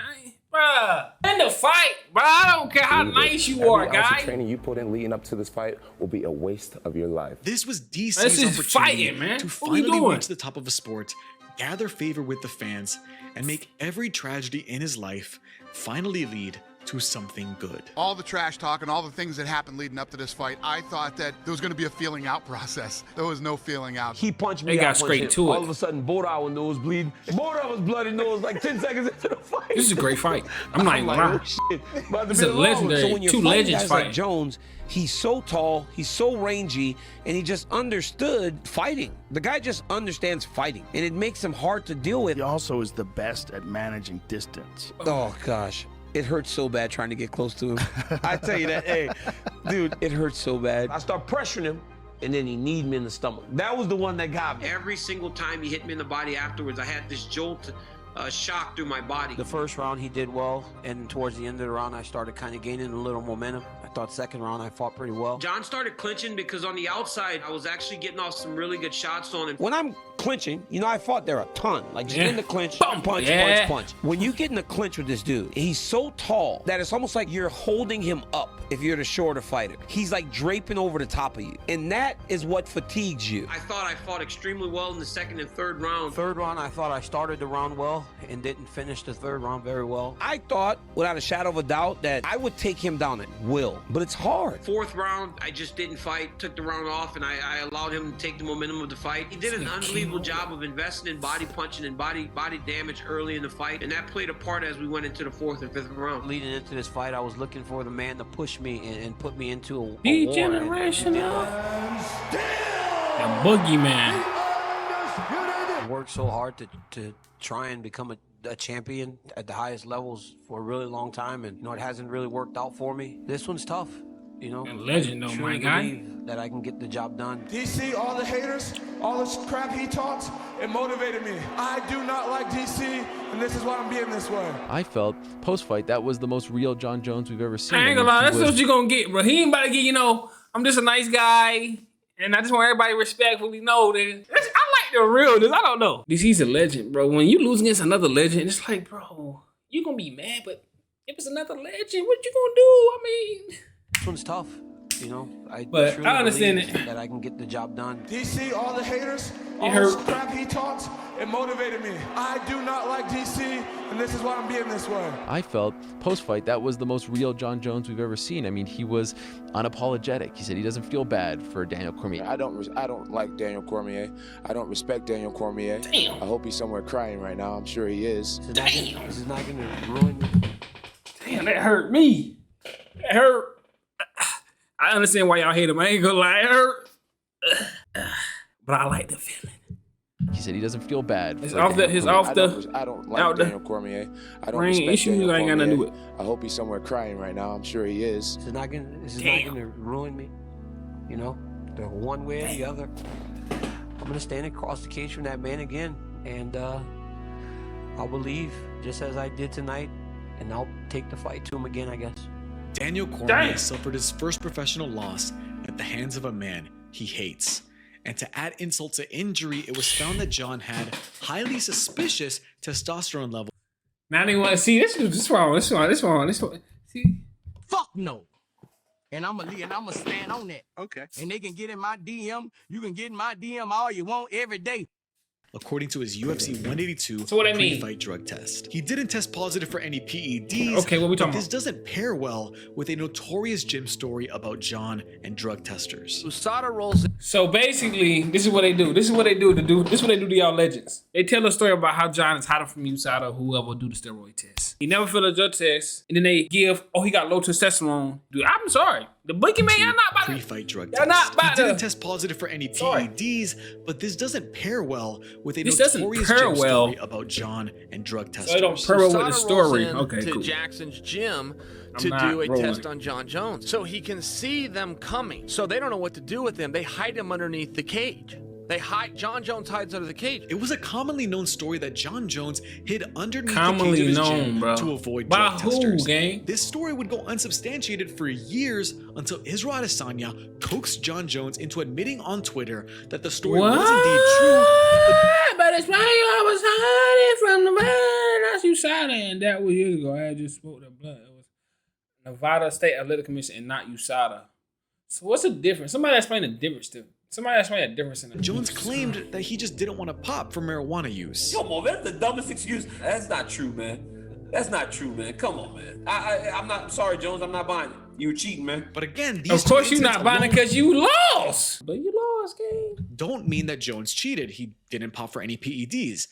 Bruh, in the fight, bruh. I don't care how nice you are, Every ounce of guy. training you put in leading up to this fight will be a waste of your life. This was DC's This is opportunity fighting, man. to What we finally doing? reach the top of a sport, gather favor with the fans, and make every tragedy in his life finally lead to something good. All the trash talk and all the things that happened leading up to this fight, I thought that there was going to be a feeling out process. There was no feeling out. He punched me. They got straight to it. All of a sudden, both our nose bleeding. Both of us bloody nose like 10 seconds into the fight. This is a great fight. I'm not even like, lying. oh, shit. It's a legendary. So when you're two fighting legends guys fighting. like Jones, he's so tall, he's so rangy, and he just understood fighting. The guy just understands fighting, and it makes him hard to deal with. He also is the best at managing distance. Oh, gosh. It hurts so bad trying to get close to him. I tell you that, hey, dude, it hurts so bad. I start pressuring him, and then he kneed me in the stomach. That was the one that got me. Every single time he hit me in the body afterwards, I had this jolt, shock through my body. The first round he did well, and towards the end of the round I started kind of gaining a little momentum. I thought second round I fought pretty well. John started clinching because on the outside I was actually getting off some really good shots on him. When I'm clinching, you know, I fought there a ton. Like, just in the clinch, punch, punch. When you get in the clinch with this dude, he's so tall that it's almost like you're holding him up if you're the shorter fighter. He's like draping over the top of you. And that is what fatigues you. I thought I fought extremely well in the second and third round. Third round, I thought I started the round well and didn't finish the third round very well. I thought, without a shadow of a doubt, that I would take him down at will. But it's hard. Fourth round, I just didn't fight, took the round off, and I allowed him to take the momentum of the fight. He did an unbelievable job of investing in body punching and body damage early in the fight, and that played a part as we went into the fourth and fifth round. Leading into this fight, I was looking for the man to push me and put me into a war. Degeneration. The boogeyman. I worked so hard to try and become a champion at the highest levels for a really long time, and you know, it hasn't really worked out for me. This one's tough, you know. A legend though, my guy. That I can get the job done. DC, all the haters, all this crap he talks, it motivated me. I do not like DC, and this is why I'm being this way. I felt post-fight that was the most real Jon Jones we've ever seen. I ain't gonna lie, that's what you gonna get, bro. He ain't about to get, you know, I'm just a nice guy, and I just want everybody to respectfully know that I like the realness. I don't know. DC's a legend, bro. When you lose against another legend, it's like, bro, you gonna be mad, but if it's another legend, what you gonna do? I mean, this one's tough. You know, I understand it. That I can get the job done. DC, all the haters, all this crap he talks, it motivated me. I do not like DC, and this is why I'm being this way. I felt post-fight that was the most real Jon Jones we've ever seen. I mean, he was unapologetic. He said he doesn't feel bad for Daniel Cormier. I don't like Daniel Cormier. I don't respect Daniel Cormier. Damn. I hope he's somewhere crying right now. I'm sure he is. Damn. This is not gonna ruin me. Damn, that hurt me. That hurt. I understand why y'all hate him. I ain't gonna lie, it hurt. But I like the feeling. He said he doesn't feel bad. I don't like Daniel Cormier. I don't respect issues. Daniel I ain't got nothing to do Cormier. with. I hope he's somewhere crying right now. I'm sure he is. This is not gonna ruin me. You know, the one way or the other. I'm gonna stand across the cage from that man again, and I'll believe just as I did tonight, and I'll take the fight to him again, I guess. Daniel Cormier suffered his first professional loss at the hands of a man he hates. And to add insult to injury, it was found that Jon had highly suspicious testosterone levels. Now they want to see this one. See? Fuck no. And I'm gonna stand on that. Okay. And they can get in my DM. You can get in my DM all you want every day. According to his UFC 182 pre-fight drug test. He didn't test positive for any PEDs. Okay, what we talking about? This doesn't pair well with a notorious gym story about Jon and drug testers. USADA rolls. So basically, this is what they do. This is what they do to y'all legends. They tell a story about how Jon is hiding from USADA or whoever do the steroid test. He never failed a drug test, and then they give, he got low testosterone. Dude, I'm sorry. The boogeyman, y'all not about to. Pre-fight drug y'all test. Not about he didn't test positive for any PEDs, but this doesn't pair well with a notorious gym story about Jon and drug testers. So it don't pair well with the story. Okay, to cool. Jackson's gym to do a test on Jon Jones. So he can see them coming. So they don't know what to do with him. They hide him underneath the cage. Jon Jones hides under the cage. It was a commonly known story that Jon Jones hid underneath the Commonly cage of his known, gym bro. to avoid By drug who, testers. gang? This story would go unsubstantiated for years until Israel Adesanya coaxed Jon Jones into admitting on Twitter that the story was indeed true. But it's why you always hiding from the man. That's USADA, and that was years ago. I had just spoke the blood. It was Nevada State Athletic Commission and not USADA. So what's the difference? Somebody explain the difference to me. Somebody explain the difference in it. Jones claimed that he just didn't want to pop for marijuana use. Yo, Mo, that's the dumbest excuse. That's not true, man. That's not true, man. Come on, man. I'm not. I'm sorry, Jones. I'm not buying it. You were cheating, man. But again, these Of course two you're not incidents buying it alone because you lost. But you lost, game. don't mean that Jones cheated. He didn't pop for any PEDs.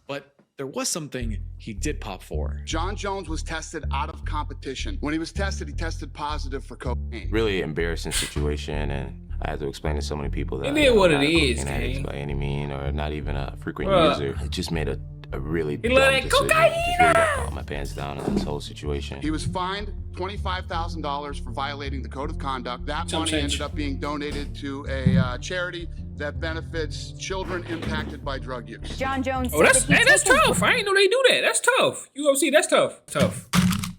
But there was something he did pop for. Jon Jones was tested out of competition. When he was tested, he tested positive for cocaine. Really embarrassing situation, and I had to explain to so many people that It is what I'm it not a is, cocaine addict gang. by any mean, or not even a frequent Bruh. user. It just made a really He dumb love that decision. cocaine. Just really got caught my pants down in this whole situation. He was fined $25,000 for violating the code of conduct. That Some money change. ended up being donated to a charity that benefits children impacted by drug use. Jon Jones Oh, said that's that he that's took his- tough. I ain't know they do that. That's tough. UFC, that's tough. Tough.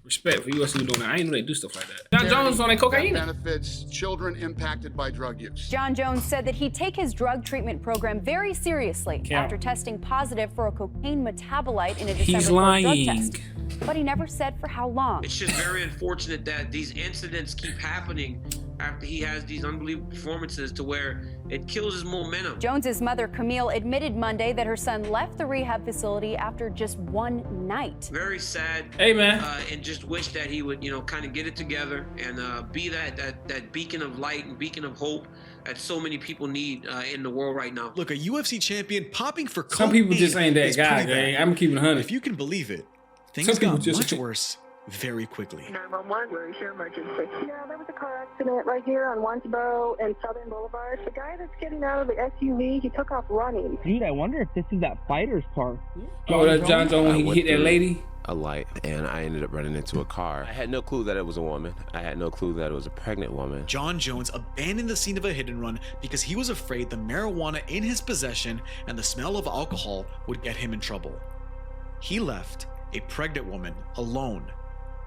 Respect for UFC doing that. I ain't know they do stuff like that. Jon Jones on that cocaine. That benefits children impacted by drug use. Jon Jones said that he'd take his drug treatment program very seriously Count. after testing positive for a cocaine metabolite in a He's December 3rd drug lying. test. But he never said for how long. It's just very unfortunate that these incidents keep happening after he has these unbelievable performances to where it kills his momentum. Jones's mother, Camille, admitted Monday that her son left the rehab facility after just one night. Very sad. Hey, man. And just wish that he would, kind of get it together and be that beacon of light and beacon of hope that so many people need in the world right now. Look, a UFC champion popping for cocaine. Some people just ain't that is guy, pretty bad. gang. I'm keeping 100. If you can believe it, things Some people got just much worse very quickly. 911, where is your emergency? Yeah, there was a car accident right here on Wansboro and Southern Boulevard. The guy that's getting out of the SUV, he took off running. Dude, I wonder if this is that fighter's car. Oh, that's Jon Jones when he hit that lady. A light, and I ended up running into a car. I had no clue that it was a woman. I had no clue that it was a pregnant woman. Jon Jones abandoned the scene of a hit and run because he was afraid the marijuana in his possession and the smell of alcohol would get him in trouble. He left a pregnant woman alone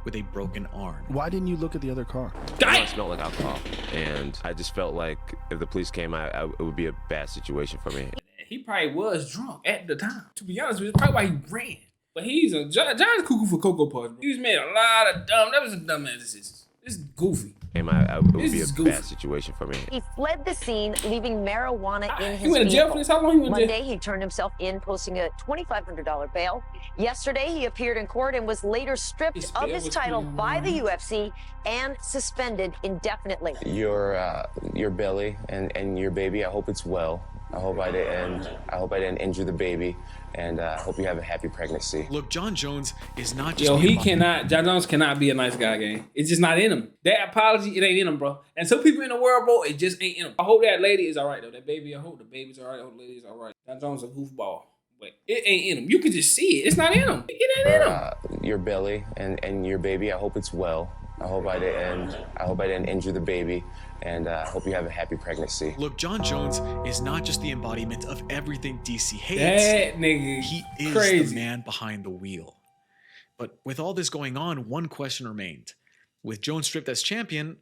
with a broken arm. Why didn't you look at the other car? It smelled like alcohol, and I just felt like if the police came, it would be a bad situation for me. He probably was drunk at the time. To be honest with you, that's probably why he ran. But he's John's cuckoo for Cocoa Puffs, bro. He's made a lot of that was a dumb ass decision. This is goofy. It would be This is a goofy. bad situation for me. He fled the scene, leaving marijuana in his He went to jail for vehicle. this? How long he went to jail? Monday, he turned himself in, posting a $2,500 bail. Yesterday, he appeared in court and was later stripped of his title by the UFC and suspended indefinitely. Your belly and your baby, I hope it's well. I hope I didn't injure the baby, and I hope you have a happy pregnancy. Look, Jon Jones is not just Jon Jones cannot be a nice guy, gang. It's just not in him. That apology, it ain't in him, bro. And some people in the world, bro, it just ain't in him. I hope that lady is all right, though. That baby, I hope the baby's all right. I hope the lady's all right. Jon Jones is a goofball. But it ain't in him. You can just see it. It's not in him. It ain't in him. Your belly and your baby, I hope it's well. I hope I didn't injure the baby, and I hope you have a happy pregnancy. Look, Jon Jones is not just the embodiment of everything DC hates. That nigga He is crazy. the man behind the wheel. But with all this going on, one question remained. With Jones stripped as champion,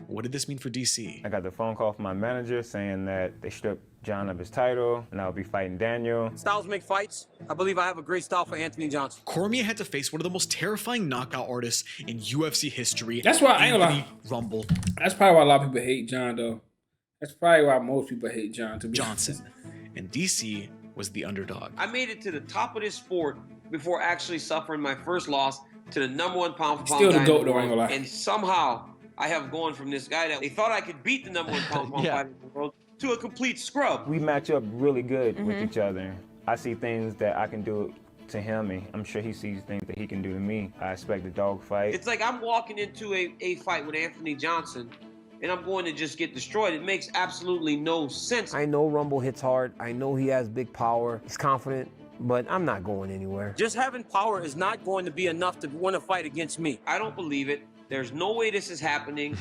what did this mean for DC? I got the phone call from my manager saying that they stripped Jon of his title and I'll be fighting Daniel. Styles make fights. I believe I have a great style for Anthony Johnson. Cormier had to face one of the most terrifying knockout artists in UFC history. That's why I ain't gonna lie. Anthony Rumble That's probably why a lot of people hate Jon, though. That's probably why most people hate Jon, to be Johnson. And DC was the underdog. I made it to the top of this sport before actually suffering my first loss to the #1 pound-for-pound Still the guy GOAT, in the though, I ain't world. gonna lie. And somehow I have gone from this guy that they thought I could beat the #1 pound-for-pound Yeah. fighter in the world to a complete scrub. We match up really good with each other. I see things that I can do to him, and I'm sure he sees things that he can do to me. I expect a dog fight. It's like I'm walking into a fight with Anthony Johnson and I'm going to just get destroyed. It makes absolutely no sense. I know Rumble hits hard. I know he has big power. He's confident, but I'm not going anywhere. Just having power is not going to be enough to win a fight against me. I don't believe it. There's no way this is happening.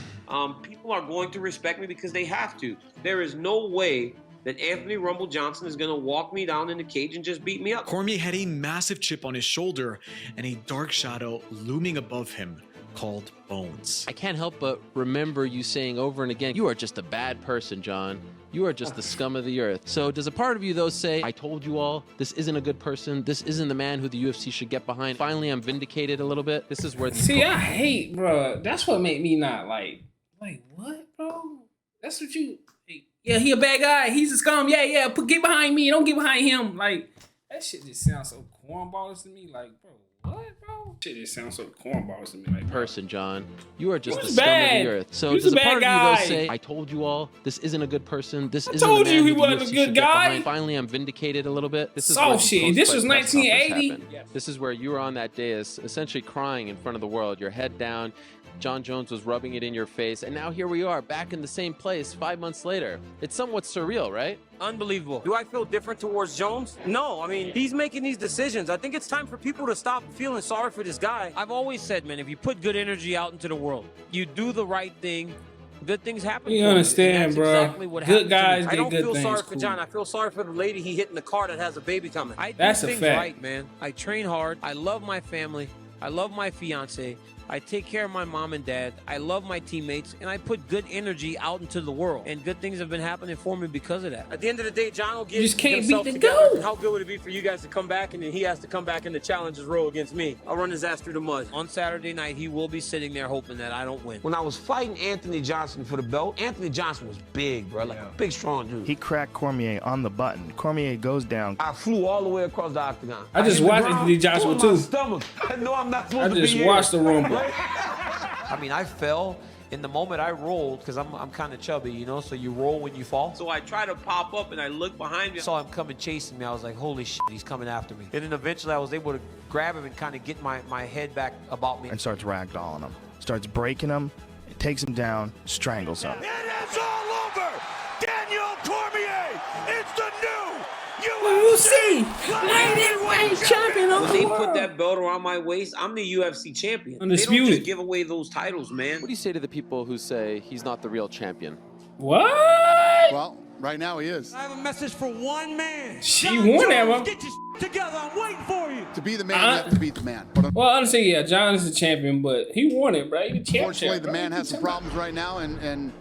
People are going to respect me because they have to. There is no way that Anthony Rumble Johnson is going to walk me down in the cage and just beat me up. Cormier had a massive chip on his shoulder and a dark shadow looming above him called Bones. I can't help but remember you saying over and again, you are just a bad person, Jon. You are just the scum of the earth. So does a part of you, though, say, I told you all, this isn't a good person. This isn't the man who the UFC should get behind. Finally, I'm vindicated a little bit. This is where these See, I hate, bro. That's what made me not like what, bro? That's what you. Yeah, he a bad guy. He's a scum. Yeah. Get behind me. Don't get behind him. Like that shit just sounds so cornballish to me. Like, bro, what? what, bro? Shit, it sounds so cornballs to me. Like, person, John. You are just the Who's scum bad? of the earth. So Who's does the a part of bad you though guy? say, I told you all, this isn't a good person. This isn't told the you man he who the wasn't a UFC good should get guy. behind. Finally, I'm vindicated a little bit. This is Soft where the shit. This was post-fight press conference 1980. happened. This is where you were on that dais, essentially crying in front of the world, your head down. Jon Jones was rubbing it in your face, and now here we are, back in the same place 5 months later. It's somewhat surreal, right? Unbelievable. Do I feel different towards Jones? No, I mean, he's making these decisions. I think it's time for people to stop feeling sorry for this guy. I've always said, man, if you put good energy out into the world, you do the right thing, good things happen. You for understand, you. bro. Exactly what Good happened to me. guys I get don't good feel things. sorry for Cool. John. I feel sorry for the lady he hit in the car that has a baby coming. I do That's a things fact. right, man. I train hard. I love my family. I love my fiance. I take care of my mom and dad. I love my teammates, and I put good energy out into the world. And good things have been happening for me because of that. At the end of the day, John will get You just can't himself beat the together. goat. How good would it be for you guys to come back, and then he has to come back in the challenger's role against me? I'll run his ass through the mud. On Saturday night, he will be sitting there hoping that I don't win. When I was fighting Anthony Johnson for the belt, Anthony Johnson was big, bro, like a big, strong dude. He cracked Cormier on the button. Cormier goes down. I flew all the way across the octagon. I just watched Anthony Joshua too. Stomach. I know I'm not I supposed to be just here. watched the Rumble. I mean, I fell. In the moment I rolled, because I'm kind of chubby, you know, so you roll when you fall. So I try to pop up and I look behind me. I saw him coming chasing me. I was like, holy shit, he's coming after me. And then eventually I was able to grab him and kind of get my head back about me. And starts ragdolling him. Starts breaking him. Takes him down. Strangles him. It is all over! Daniel Cormier! It's the new UFC lightweight champion of When the they world. put that belt around my waist, I'm the UFC champion. They Undisputed. don't just give away those titles, man. What do you say to the people who say he's not the real champion? What? Well, right now he is. I have a message for one man. She Jon won that Jones, one. Get your together. I'm waiting for you. To be the man, you have to beat the man. Well, honestly, yeah, John is the champion, but he won it, bro. He the champ. Unfortunately, the bro. man has some problems right now, and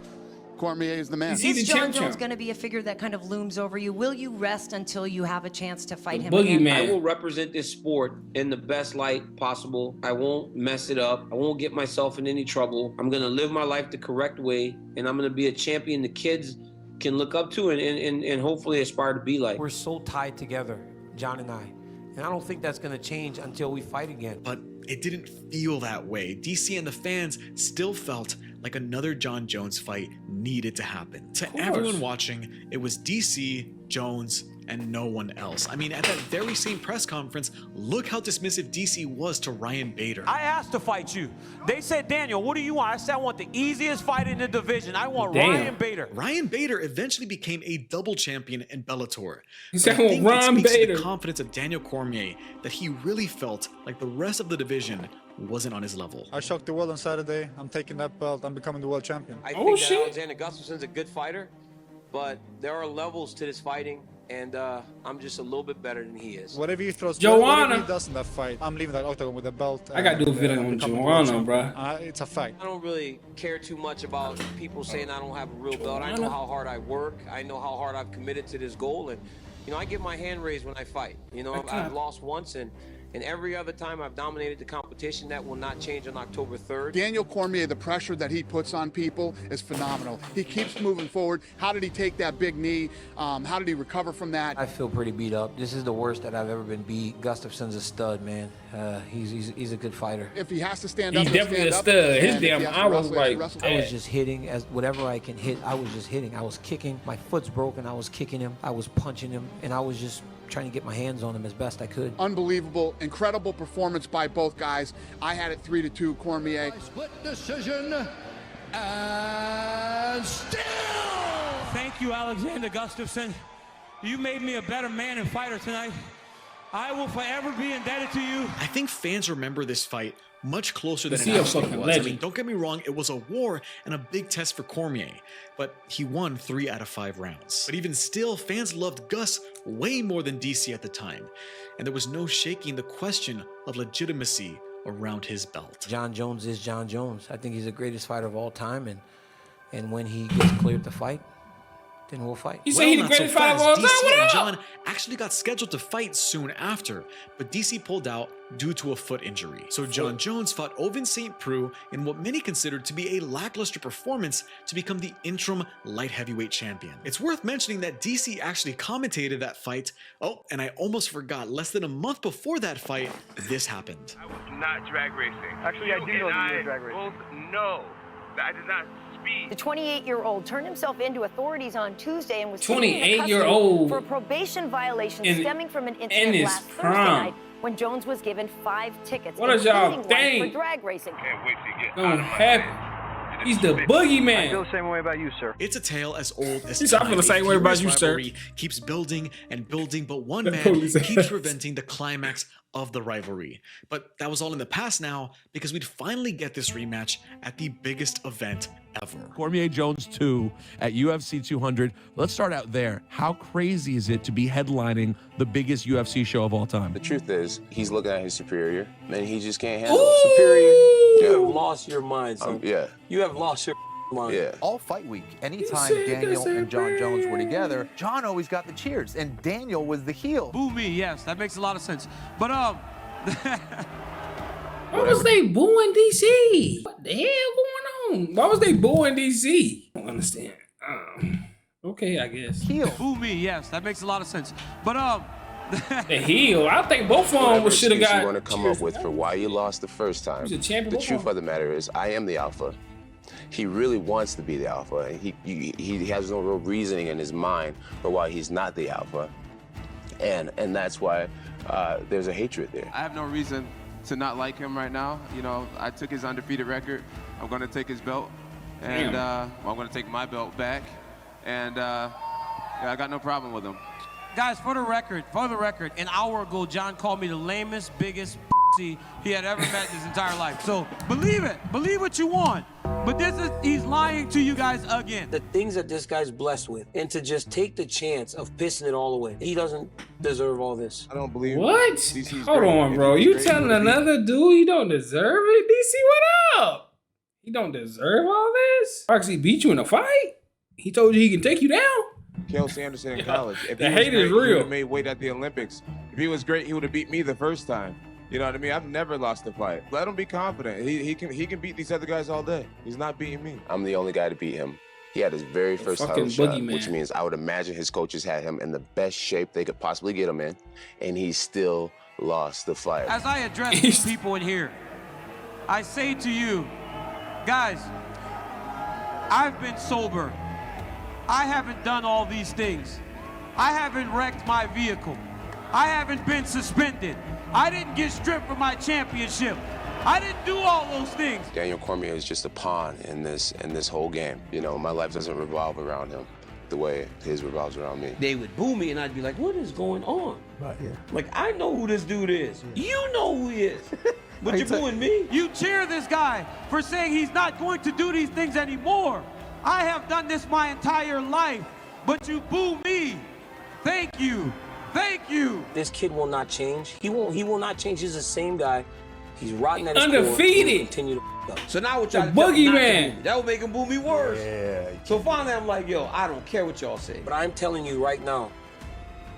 Cormier is the man. Is Jon Jones going to be a figure that kind of looms over you? Will you rest until you have a chance to fight him again? I will represent this sport in the best light possible. I won't mess it up. I won't get myself in any trouble. I'm going to live my life the correct way, and I'm going to be a champion the kids can look up to and hopefully aspire to be like. We're so tied together, John and I. And I don't think that's going to change until we fight again. But it didn't feel that way. DC and the fans still felt like another Jon Jones fight needed to happen. To everyone watching, it was DC, Jones, and no one else. I mean, at that very same press conference, look how dismissive DC was to Ryan Bader. I asked to fight you. They said, Daniel, what do you want? I said, I want the easiest fight in the division. I want Ryan Bader. Ryan Bader eventually became a double champion in Bellator. He said, But I think it Ryan speaks to Bader. the confidence of Daniel Cormier that he really felt like the rest of the division wasn't on his level. I shocked the world on Saturday. I'm taking that belt. I'm becoming the world champion. I think that Alexander Gustafsson's a good fighter, but there are levels to this fighting, and I'm just a little bit better than he is. Whatever he throws, Joanna. whatever he does in that fight, I'm leaving that octagon with a belt. I gotta do a and, video I'm on becoming the world Joanna, champion. bruh. It's a fact. I don't really care too much about people saying I don't have a real belt. I know how hard I work. I know how hard I've committed to this goal, and you know, I get my hand raised when I fight. You know, I've lost once, and every other time I've dominated the competition. That will not change on October 3rd. Daniel Cormier, the pressure that he puts on people is phenomenal. He keeps moving forward. How did he take that big knee? How did he recover from that? I feel pretty beat up. This is the worst that I've ever been beat. Gustafsson's a stud, man. He's a good fighter. If he has to stand up, He's he'll definitely a stand stud. up. His And if damn he has to eye was wrestle, he has to like, wrestle. I was just hitting as whatever I can hit. I was just hitting. I was kicking. My foot's broken. I was kicking him. I was punching him, and I was just trying to get my hands on him as best I could. Unbelievable, incredible performance by both guys. I had it 3-2 Cormier. Split decision, and still. Thank you, Alexander Gustafsson. You made me a better man and fighter tonight. I will forever be indebted to you. I think fans remember this fight much closer than Is it he a actually fucking was. I mean, legend? don't get me wrong, it was a war and a big test for Cormier, but he won 3 out of 5 rounds. But even still, fans loved Gus way more than DC at the time, and there was no shaking the question of legitimacy around his belt. Jon Jones is Jon Jones. I think he's the greatest fighter of all time, and when he gets cleared to fight, then we'll fight. You say he the greatest fighter of all time? DC and What Jon up? actually got scheduled to fight soon after, but DC pulled out due to a foot injury. So Jon Jones fought Ovince St. Preux in what many considered to be a lackluster performance to become the interim light heavyweight champion. It's worth mentioning that DC actually commentated that fight. Oh, and I almost forgot, less than a month before that fight, this happened. I was not drag racing. Actually, I do know that you were drag racing. Both know that I did not speed. The 28-year-old turned himself into authorities on Tuesday and was taken into 28-year-old custody for a probation violation stemming from an in incident his last Thursday prime. night when Jones was given 5 tickets, What does y'all including one think? for drag racing. Can't wait to get Don't happen. He's the boogeyman. I feel the same way about you, sir. It's a tale as old as He's, I feel the same way about you, sir. rivalry keeps building and building, but one The man police keeps ass. preventing the climax of the rivalry. But that was all in the past now, because we'd finally get this rematch at the biggest event ever. Cormier Jones 2 at UFC 200. Let's start out there. How crazy is it to be headlining the biggest UFC show of all time? The truth is, he's looking at his superior, and he just can't handle it. Superior. You have lost your mind, son. Yeah. You have lost your mind. Yeah. All fight week, anytime Daniel and Jon Jones were together, Jon always got the cheers, and Daniel was the heel. Boo me, yes, that makes a lot of sense. But Why was they booing DC? What the hell going on? Why was they booing DC? I don't understand. Okay, I guess. heel. Boo me, yes, that makes a lot of sense. But The heel. I think both of them should have got. You want to come up with for why you lost the first time? He's a champion. The Both truth of of the matter is, I am the alpha. He really wants to be the alpha. He has no real reasoning in his mind for why he's not the alpha, and that's why there's a hatred there. I have no reason to not like him right now. You know, I took his undefeated record. I'm going to take his belt, and I'm going to take my belt back, and yeah, I got no problem with him. guys, for the record, an hour ago, Jon called me the lamest, biggest he had ever met in his entire life. So believe it, believe what you want. But he's lying to you guys again. The things that this guy's blessed with, and to just take the chance of pissing it all away. He doesn't deserve all this. I don't believe What? DC's Hold great. on, bro. If You he's telling great, another dude he don't deserve it? DC, what up? He don't deserve all this? Foxy beat you in a fight? He told you he can take you down? Kel Sanderson in college. If the he was hate is great, he real. would have made weight at the Olympics. If he was great, he would have beat me the first time. You know what I mean? I've never lost a fight. Let him be confident. He can beat these other guys all day. He's not beating me. I'm the only guy to beat him. He had his very first fucking title shot, boogeyman. which means I would imagine his coaches had him in the best shape they could possibly get him in, and he still lost the fight. As I address these people in here, I say to you, guys, I've been sober. I haven't done all these things. I haven't wrecked my vehicle. I haven't been suspended. I didn't get stripped from my championship. I didn't do all those things. Daniel Cormier is just a pawn in this whole game. You know, my life doesn't revolve around him the way his revolves around me. They would boo me, and I'd be like, what is going on? Right, yeah. Like, I know who this dude is. You know who he is. But you're booing me? You cheer this guy for saying he's not going to do these things anymore. I have done this my entire life, but you boo me. Thank you. Thank you. This kid will not change. He will not change. He's the same guy. He's rotten at his Undefeated. core. He will continue to up. So now what y'all The tell me not to boogeyman. boo me. That would make him boo me worse. Yeah. So finally I'm like, yo, I don't care what y'all say. But I'm telling you right now,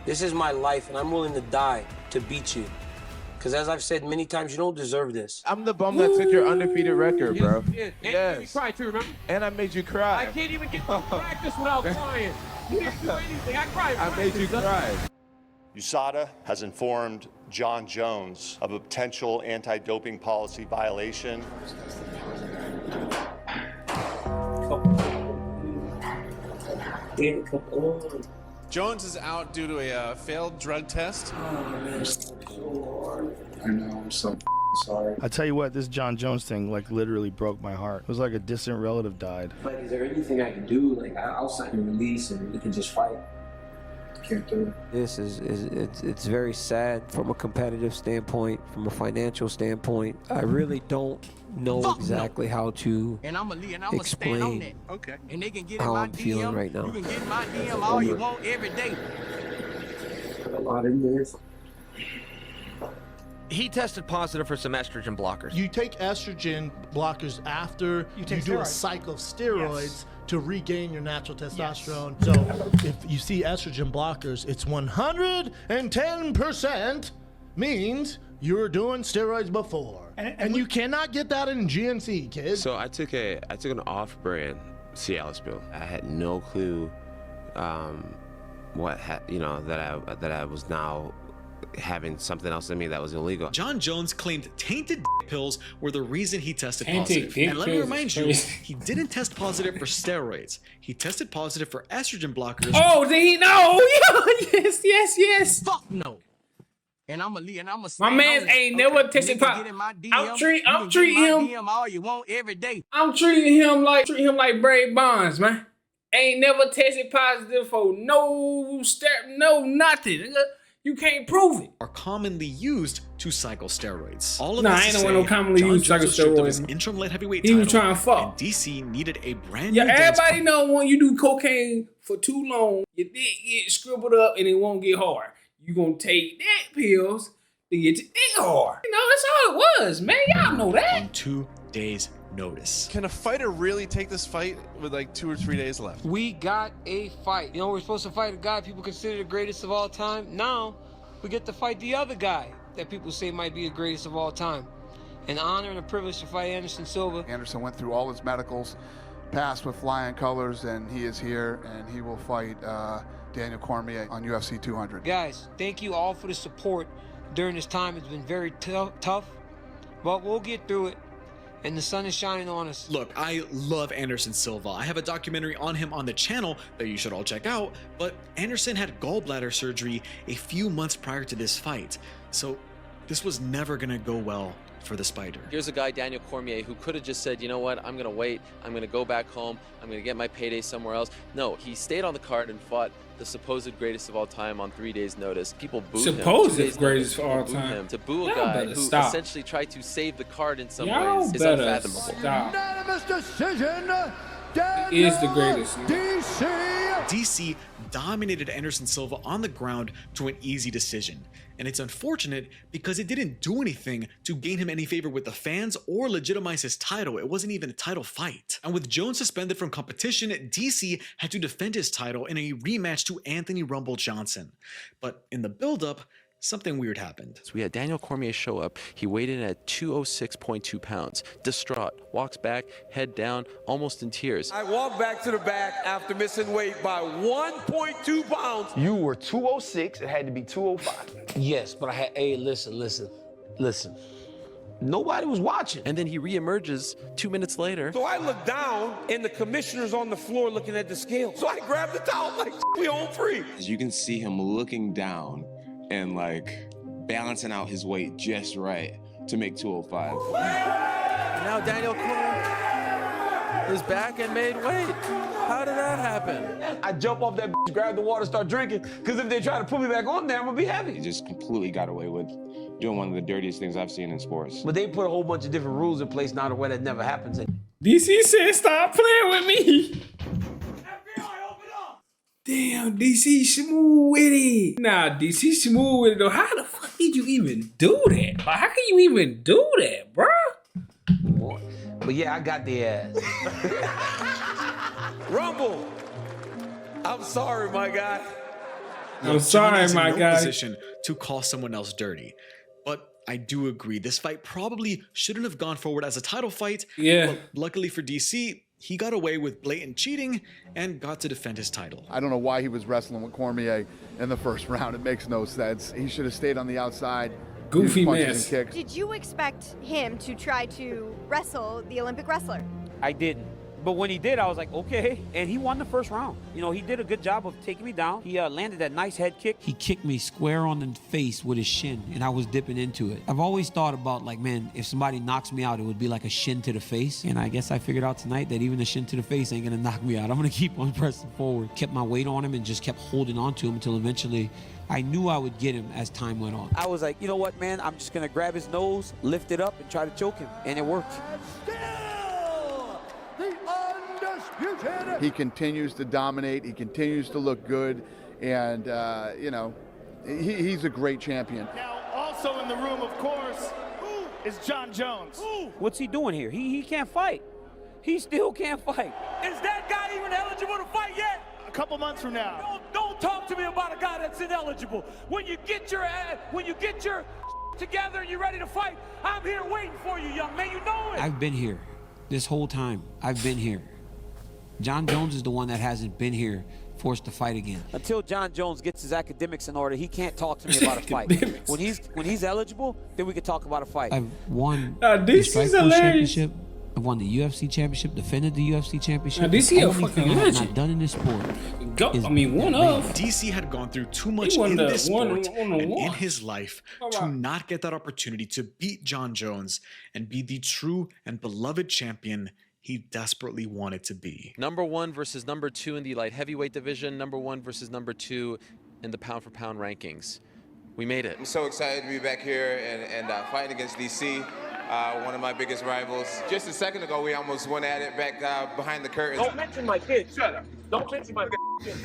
this is my life, and I'm willing to die to beat you. Because as I've said many times, you don't deserve this. I'm the bum that took your undefeated record, bro. Yes. And you made me cry too, remember? And I made you cry. I can't even get to practice without crying. You didn't do anything. I cried. I made you cry. USADA has informed Jon Jones of a potential anti-doping policy violation. Jones is out due to a failed drug test. I know, I'm so sorry. I tell you what, this Jon Jones thing like literally broke my heart. It was like a distant relative died. Like, is there anything I can do? Like, I'll sign a release and we can just fight. Can't do it. This it's very sad from a competitive standpoint, from a financial standpoint. I really don't know exactly how to explain Okay. and they can get how I'm feeling right now. You can get in my DM all you want every day. A lot in there. He tested positive for some estrogen blockers. You take estrogen blockers after you do a steroids. cycle of steroids to regain your natural testosterone. Yes. So if you see estrogen blockers, it's 110% means you were doing steroids before. And you cannot get that in GNC, kids. So I took an off-brand Cialis pill. I had no clue that I was now having something else in me that was illegal. Jon Jones claimed tainted pills were the reason he tested Tainted positive. And let me pills remind is you, crazy. he didn't test positive for steroids. He tested positive for estrogen blockers. Oh, did he know? Yes. Fuck no. And I'm a My man ain't never tested positive. I'm treating him. DM all you want every day. I'm treating him like Brave Bonds, man. Ain't never tested positive for no nothing. Nigga. You can't prove it. Are commonly used to cycle steroids. All of Nah, this ain't to no one say, no commonly Jon used Jones cycle was stripped of steroids. his interim light heavyweight He title, was trying to fuck. and DC needed a brand Yeah, new dance everybody know when you do cocaine for too long, your dick get scribbled up and it won't get hard. You gonna take that pills to get your dick hard. You know, that's all it was, man. Y'all know that. on 2 days' notice. Can a fighter really take this fight with like 2 or 3 days left? We got a fight. You know, we're supposed to fight a guy people consider the greatest of all time. Now, we get to fight the other guy that people say might be the greatest of all time. An honor and a privilege to fight Anderson Silva. Anderson went through all his medicals, passed with flying colors, and he is here, and he will fight Daniel Cormier on UFC 200. Guys, thank you all for the support during this time. It's been very tough, but we'll get through it. And the sun is shining on us. Look, I love Anderson Silva. I have a documentary on him on the channel that you should all check out, but Anderson had gallbladder surgery a few months prior to this fight, so this was never gonna go well for the Spider. Here's a guy, Daniel Cormier, who could have just said, you know what, I'm gonna wait, I'm gonna go back home, I'm gonna get my payday somewhere else. No, he stayed on the card and fought the supposed greatest of all time on 3 days' notice. People booed him. Supposed 2 days' greatest notice, of all people booed time. him. To boo a Y'all guy better who stop. essentially tried to save the card in some Y'all ways is better unfathomable. stop. Unanimous decision. He is the greatest. DC dominated Anderson Silva on the ground to an easy decision. And it's unfortunate because it didn't do anything to gain him any favor with the fans or legitimize his title. It wasn't even a title fight. And with Jones suspended from competition, DC had to defend his title in a rematch to Anthony Rumble Johnson. But in the buildup, something weird happened. So we had Daniel Cormier show up. He weighed in at 206.2 pounds. Distraught, walks back, head down, almost in tears. I walked back to the back after missing weight by 1.2 pounds. You were 206, it had to be 205. Yes, but I had, hey, listen. Nobody was watching. And then he reemerges 2 minutes later. So I look down, and the commissioner's on the floor looking at the scale. So I grabbed the towel like, we home free. As you can see him looking down and like balancing out his weight just right to make 205. And now Daniel Cormier is back and made weight. How did that happen? I jump off that bitch, grab the water, start drinking, because if they try to put me back on there, I'm gonna be heavy. He just completely got away with doing one of the dirtiest things I've seen in sports. But they put a whole bunch of different rules in place now to where that never happens. DC said, "Stop playing with me." Damn, DC smooth with it. Nah, DC smooth with it though. How the fuck did you even do that? Like, how can you even do that, bro? But yeah, I got the ass. Rumble, I'm sorry, my guy. I'm sorry, my no guy. Position to call someone else dirty, but I do agree this fight probably shouldn't have gone forward as a title fight. Yeah. But luckily for DC, he got away with blatant cheating and got to defend his title. I don't know why he was wrestling with Cormier in the first round. It makes no sense. He should have stayed on the outside. Goofy use punches mess. and kicks. Did you expect him to try to wrestle the Olympic wrestler? I didn't. But when he did, I was like, okay. And he won the first round. You know, he did a good job of taking me down. He landed that nice head kick. He kicked me square on the face with his shin, and I was dipping into it. I've always thought about, like, man, if somebody knocks me out, it would be like a shin to the face. And I guess I figured out tonight that even a shin to the face ain't gonna knock me out. I'm gonna keep on pressing forward. Kept my weight on him and just kept holding on to him until eventually I knew I would get him as time went on. I was like, you know what, man? I'm just going to grab his nose, lift it up, and try to choke him. And it worked. He continues to dominate. He continues to look good. And, you know, he's a great champion. Now, also in the room, of course, is Jon Jones. What's he doing here? He can't fight. He still can't fight. Is that guy even eligible to fight yet? A couple months from now. Don't talk to me about a guy that's ineligible. When you get your together and you're ready to fight, I'm here waiting for you, young man. You know it. I've been here this whole time. I've been here. Jon Jones is the one that hasn't been here, forced to fight again. Until Jon Jones gets his academics in order, he can't talk to me about a fight. When he's eligible, then we can talk about a fight. I've won this the is Strikeforce hilarious. championship. I've won the UFC championship, defended the UFC championship. DC a The only fucking thing I have legend. not done in this sport. One of. DC had gone through too much won in the this sport and in one. his life to not get that opportunity to beat Jon Jones and be the true and beloved champion he desperately wanted to be. Number 1 versus number 2 in the light heavyweight division. Number 1 versus number 2 in the pound for pound rankings. We made it. I'm so excited to be back here and fighting against DC, one of my biggest rivals. Just a second ago, we almost went at it back behind the curtains. Don't mention my kids. Shut up. Don't mention my kids.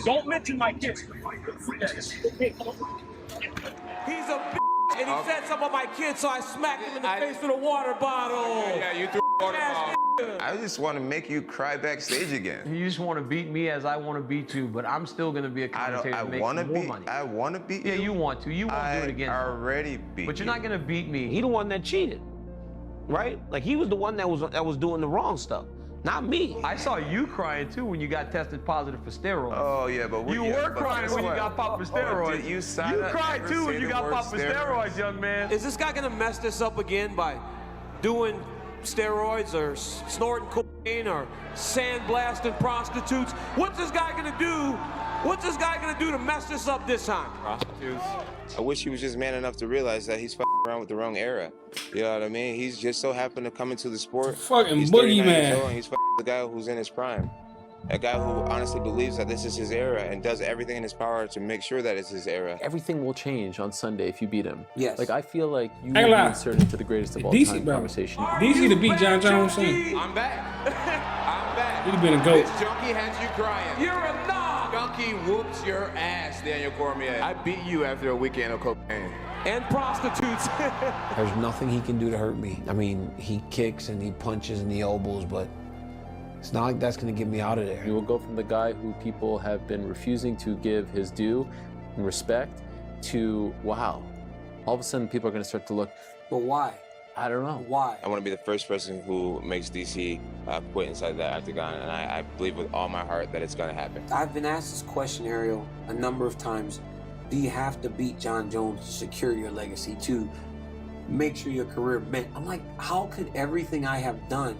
Don't mention my kids. He's a bitch, and he said something about my kids, so I smacked him in the face with a water bottle. Yeah, you threw a water bottle. I just want to make you cry backstage again. You just want to beat me as I want to beat you, but I'm still going to be a commentator to make more money. I want to beat you. Yeah, you want to. You won't do it again. I already beat you. But you're not going to beat me. He the one that cheated, right? Like he was the one that was doing the wrong stuff, not me. I saw you crying too when you got tested positive for steroids. Oh yeah, but you were crying when you got popped for steroids. You cried too when you got popped for steroids, young man. Is this guy gonna mess this up again by doing steroids or snorting cocaine or sandblasting prostitutes? What's this guy gonna do? What's this guy gonna do to mess this up this time? Prostitutes. I wish he was just man enough to realize that he's around with the wrong era. You know what I mean? He's just so happened to come into the sport. Fucking he's 39 boogeyman. years old and he's the guy who's in his prime. A guy who honestly believes that this is his era and does everything in his power to make sure that it's his era. Everything will change on Sunday if you beat him. Yes. Like I feel like you I will ain't be lie. inserted into the greatest of all DC, time bro. conversation. DC to beat Jon Jones. I'm back. I'm back. He'd have been a goat. This junkie has you crying. You're a knob. Junkie whoops your ass, Daniel Cormier. I beat you after a weekend of cocaine. And prostitutes. There's nothing he can do to hurt me. I mean, he kicks and he punches and he elbows, but it's not like that's going to get me out of there. You will go from the guy who people have been refusing to give his due and respect to, wow, all of a sudden people are going to start to look. But why? I don't know. Why? I want to be the first person who makes DC quit inside that octagon, and I believe with all my heart that it's going to happen. I've been asked this question, Ariel, a number of times. Do you have to beat Jon Jones to secure your legacy, to make sure your career meant? I'm like, how could everything I have done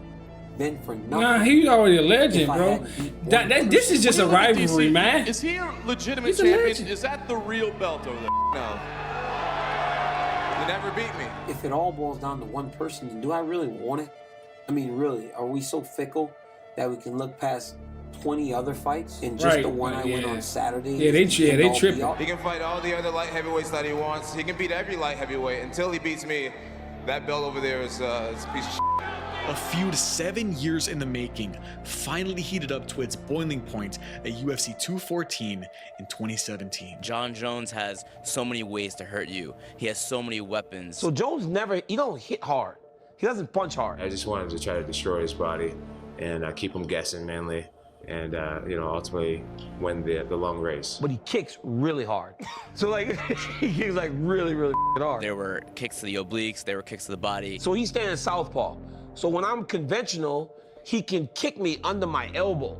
been for nothing? Nah, he's already a legend, if I bro. hadn't beat This is just a rivalry, man. Is he a legitimate He's a champion? legend. Is that the real belt over there? No. You never beat me. If it all boils down to one person, then do I really want it? I mean, really, are we so fickle that we can look past 20 other fights and just the one I win on Saturday? Yeah, they tripping. He can fight all the other light heavyweights that he wants. He can beat every light heavyweight until he beats me. That belt over there is a piece of shit. A feud 7 years in the making finally heated up to its boiling point at UFC 214 in 2017. Jon Jones has so many ways to hurt you. He has so many weapons. So Jones he don't hit hard. He doesn't punch hard. I just wanted to try to destroy his body and keep him guessing mainly, and ultimately win the long race. But he kicks really hard. So like he kicks like really, really hard. There were kicks to the obliques, there were kicks to the body. So he's standing southpaw. So when I'm conventional, he can kick me under my elbow.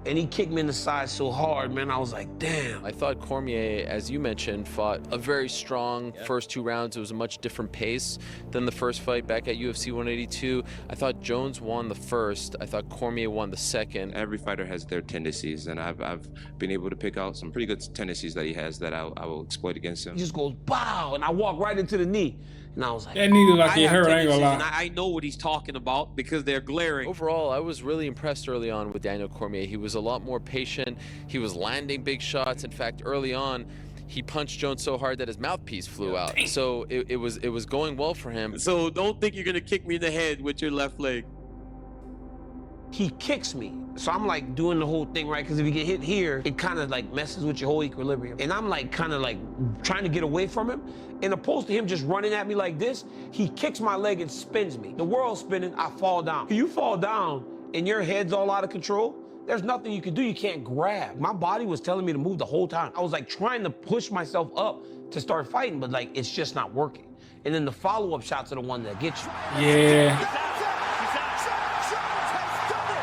And he kicked me in the side so hard, man, I was like, damn. I thought Cormier, as you mentioned, fought a very strong first 2 rounds. It was a much different pace than the first fight back at UFC 182. I thought Jones won the first. I thought Cormier won the second. Every fighter has their tendencies, and I've been able to pick out some pretty good tendencies that he has that I will exploit against him. He just goes, bow, and I walk right into the knee. And I was like, that knee look like he hurt, I ain't gonna lie. And I know what he's talking about because they're glaring. Overall, I was really impressed early on with Daniel Cormier. He was a lot more patient. He was landing big shots. In fact, early on, he punched Jones so hard that his mouthpiece flew out. So it was going well for him. So don't think you're gonna kick me in the head with your left leg. he kicks me. So I'm like doing the whole thing, right? Because if you get hit here, it kind of like messes with your whole equilibrium. And I'm like kind of like trying to get away from him. And opposed to him just running at me like this, he kicks my leg and spins me. The world's spinning, I fall down. You fall down and your head's all out of control, there's nothing you can do, you can't grab. My body was telling me to move the whole time. I was like trying to push myself up to start fighting, but like it's just not working. And then the follow-up shots are the one that get you. Yeah.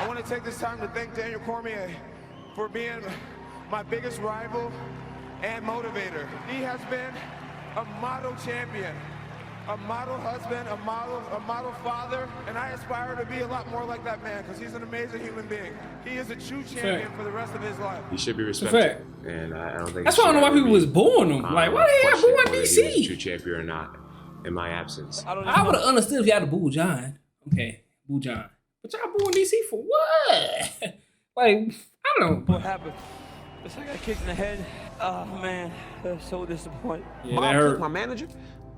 I want to take this time to thank Daniel Cormier for being my biggest rival and motivator. He has been a model champion, a model husband, a model father, and I aspire to be a lot more like that man because he's an amazing human being. He is a true champion for the rest of his life. He should be respected, and I don't think that's why I don't know why people was booing him. Like, why they have booing whether he was a DC? true champion or not in my absence. I would have understood if y'all had to boo John. Okay, boo John. But y'all booing DC for what? Like, I don't know. What happened? It's like I got kicked in the head. Oh man, that's so disappointing. Yeah, that hurt. My manager,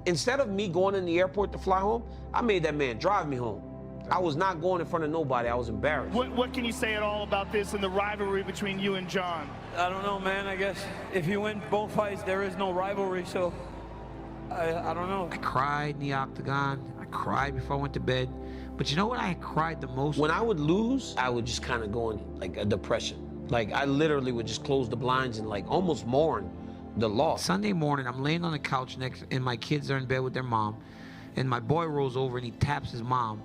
instead of me going in the airport to fly home, I made that man drive me home. I was not going in front of nobody. I was embarrassed. What can you say at all about this and the rivalry between you and Jon? I don't know, man. I guess if you win both fights, there is no rivalry. So I don't know. I cried in the octagon. I cried before I went to bed. But you know what I cried the most? When I would lose, I would just kind of go in like a depression. Like I literally would just close the blinds and like almost mourn the loss. Sunday morning, I'm laying on the couch and my kids are in bed with their mom. And my boy rolls over and he taps his mom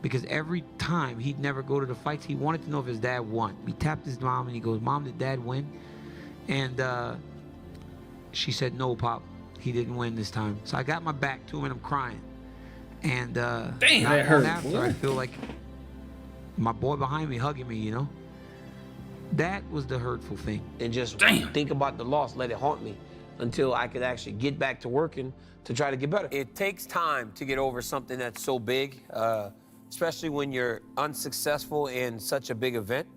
because every time he'd never go to the fights, he wanted to know if his dad won. He tapped his mom and he goes, "Mom, did Dad win?" And she said, "No, Pop, he didn't win this time." So I got my back to him and I'm crying. And damn, that hurt. After, I feel like my boy behind me hugging me, you know? That was the hurtful thing. And just think about the loss, let it haunt me until I could actually get back to working to try to get better. It takes time to get over something that's so big, especially when you're unsuccessful in such a big event.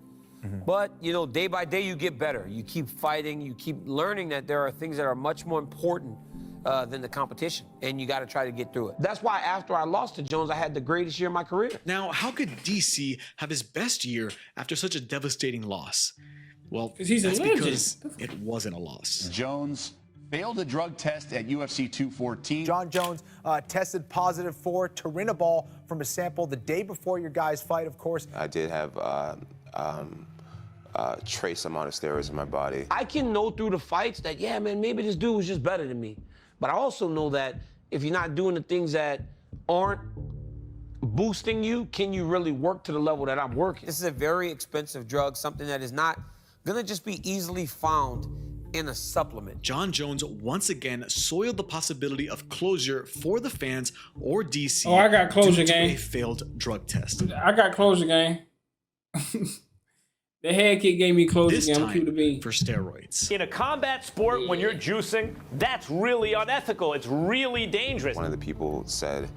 But, you know, day by day you get better. You keep fighting, you keep learning that there are things that are much more important than the competition, and you got to try to get through it. That's why after I lost to Jones, I had the greatest year of my career. Now, how could DC have his best year after such a devastating loss? Well, he's that's a legend. because it wasn't a loss. Jones failed a drug test at UFC 214. Jon Jones tested positive for turinabol from a sample the day before your guys' fight, of course. I did have trace amount of steroids in my body. I can know through the fights that, yeah, man, maybe this dude was just better than me. But I also know that if you're not doing the things that aren't boosting you, can you really work to the level that I'm working? This is a very expensive drug, something that is not gonna just be easily found in a supplement. Jon Jones once again soiled the possibility of closure for the fans or DC. Oh, I got closure, due to gang. a failed drug test. I got closure, gang. The head kick gave me closure, This gang. I'm time cute to be. for steroids. In a combat sport, when you're juicing, that's really unethical. It's really dangerous. One of the people said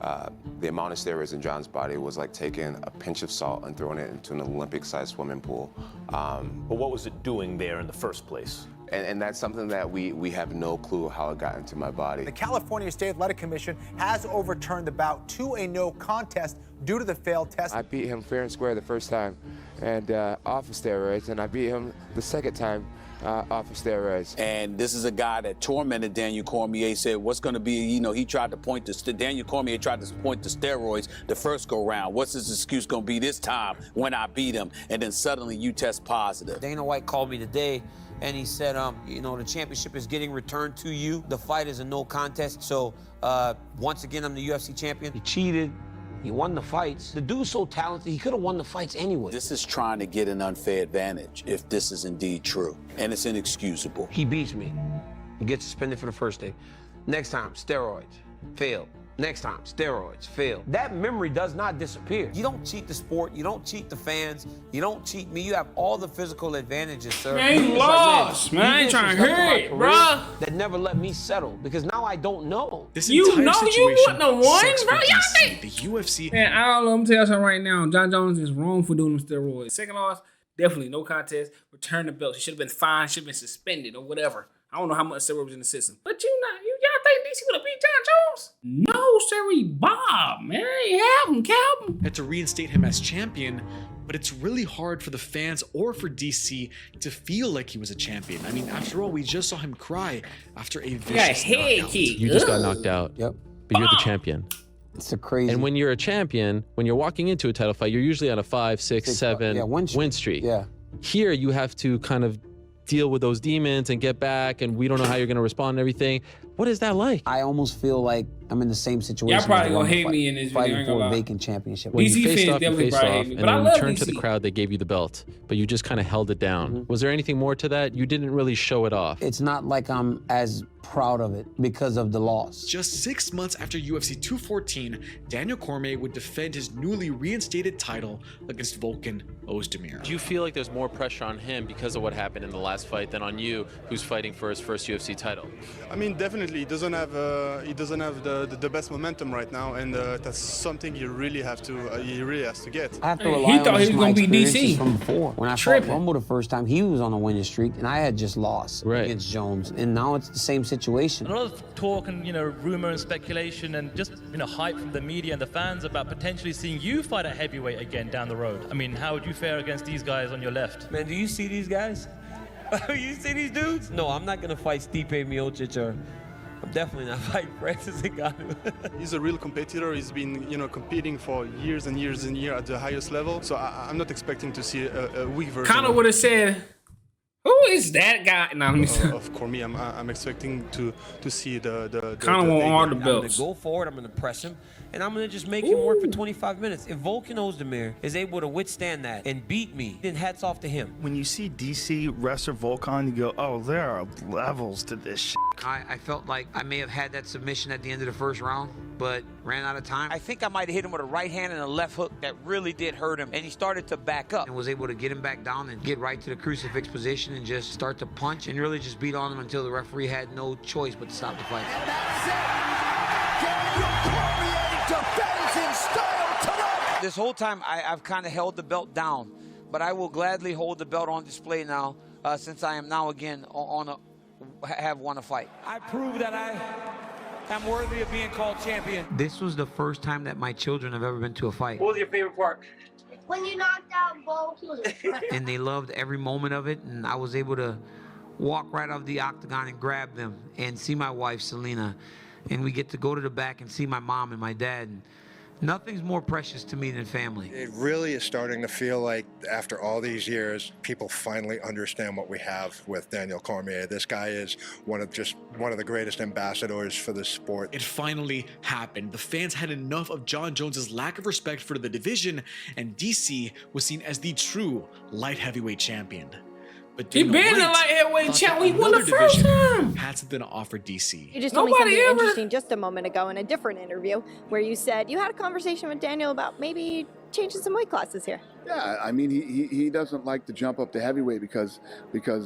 the amount of steroids in Jon's body was like taking a pinch of salt and throwing it into an Olympic-sized swimming pool. But what was it doing there in the first place? And that's something that we have no clue how it got into my body. The California State Athletic Commission has overturned the bout to a no contest due to the failed test. I beat him fair and square the first time and off of steroids, and I beat him the second time off of steroids. And this is a guy that tormented Daniel Cormier, said what's going to be, you know, he tried to point to, Daniel Cormier tried to point to steroids the first go round. What's his excuse going to be this time when I beat him? And then suddenly you test positive. Dana White called me today and he said, you know, the championship is getting returned to you. The fight is a no contest. So once again, I'm the UFC champion. He cheated. He won the fights. The dude's so talented, he could have won the fights anyway. This is trying to get an unfair advantage if this is indeed true. And it's inexcusable. He beats me. He gets suspended for the first day. Next time, steroids. Failed. Next time, steroids. Failed. That memory does not disappear. You don't cheat the sport. You don't cheat the fans. You don't cheat me. You have all the physical advantages, sir. Man, you lost, man. I ain't trying to hear it, bro. That never let me settle because now I don't know. This You entire know you situation wouldn't have won, sucks for bro. Y'all DC. think- The UFC. Man, I don't know. I'm telling you something right now. Jon Jones is wrong for doing them steroids. Second loss, definitely no contest. Return the belt. He should have been fined. Should have been suspended or whatever. I don't know how much steroid was in the system. But y'all think DC would have beat Jon Jones? No, sir, Bob, man. He have him, Calvin. And to reinstate him as champion, but it's really hard for the fans or for DC to feel like he was a champion. I mean, after all, we just saw him cry after a vicious knockout. You just got knocked out. Yep. But you're the champion. It's a crazy. And when you're a champion, when you're walking into a title fight, you're usually on a 5, 6, 7 win streak. Yeah. Here, you have to kind of deal with those demons and get back, and we don't know how you're going to respond and everything. What is that like? I almost feel like I'm in the same situation. Y'all probably gonna hate me in this video. Fighting for a vacant championship. When DC you faced fans off, you definitely faced probably off, hate me, and but I then love you turned to the DC. crowd, they gave you the belt, but you just kind of held it down. Was there anything more to that? You didn't really show it off. It's not like I'm as proud of it because of the loss. Just 6 months after UFC 214, Daniel Cormier would defend his newly reinstated title against Volkan Ozdemir. Do you feel like there's more pressure on him because of what happened in the last fight than on you, who's fighting for his first UFC title? I mean, definitely, he doesn't have the best momentum right now, and that's something he really has to get. I have to rely on just my experiences from before. When I fought Rumble the first time, he was on a winning streak, and I had just lost against Jones, and now it's the same situation. A lot of talk and rumor and speculation and just hype from the media and the fans about potentially seeing you fight at heavyweight again down the road. I mean, how would you fare against these guys on your left? Man, do you see these guys? You see these dudes? No, I'm not gonna fight Stipe Miocic or I'm definitely not fighting Francis Ngannou. He's a real competitor. He's been, competing for years and years and years at the highest level. So I'm not expecting to see a weak version. Kind of would have said, who is that guy? No, of Cormier, I'm expecting to see the kind of want all the I'm gonna belts. go forward. I'm gonna press him, and I'm gonna just make him work for 25 minutes. If Volkan Ozdemir is able to withstand that and beat me, then hats off to him. When you see DC wrestler Volkan, you go, oh, there are levels to this shit. I felt like I may have had that submission at the end of the first round, but ran out of time. I think I might have hit him with a right hand and a left hook that really did hurt him, and he started to back up. And was able to get him back down and get right to the crucifix position and just start to punch and really just beat on him until the referee had no choice but to stop the fight. And that's it. Daniel Cormier defends in style tonight. This whole time, I've kind of held the belt down, but I will gladly hold the belt on display now, since I am now again have won a fight. I prove that I am worthy of being called champion. This was the first time that my children have ever been to a fight. What was your favorite part? When you knocked out Volkan. And they loved every moment of it, and I was able to walk right off the octagon and grab them and see my wife, Selena, and we get to go to the back and see my mom and my dad. And nothing's more precious to me than family. It really is starting to feel like after all these years, people finally understand what we have with Daniel Cormier. This guy is one of the greatest ambassadors for the sport. It finally happened. The fans had enough of Jon Jones's lack of respect for the division, and DC was seen as the true light heavyweight champion. But He been the light heavyweight champ. He won the first time. Had something to offer DC. You just told me something interesting just a moment ago in a different interview where you said you had a conversation with Daniel about maybe changing some weight classes here. Yeah, I mean, he doesn't like to jump up to heavyweight because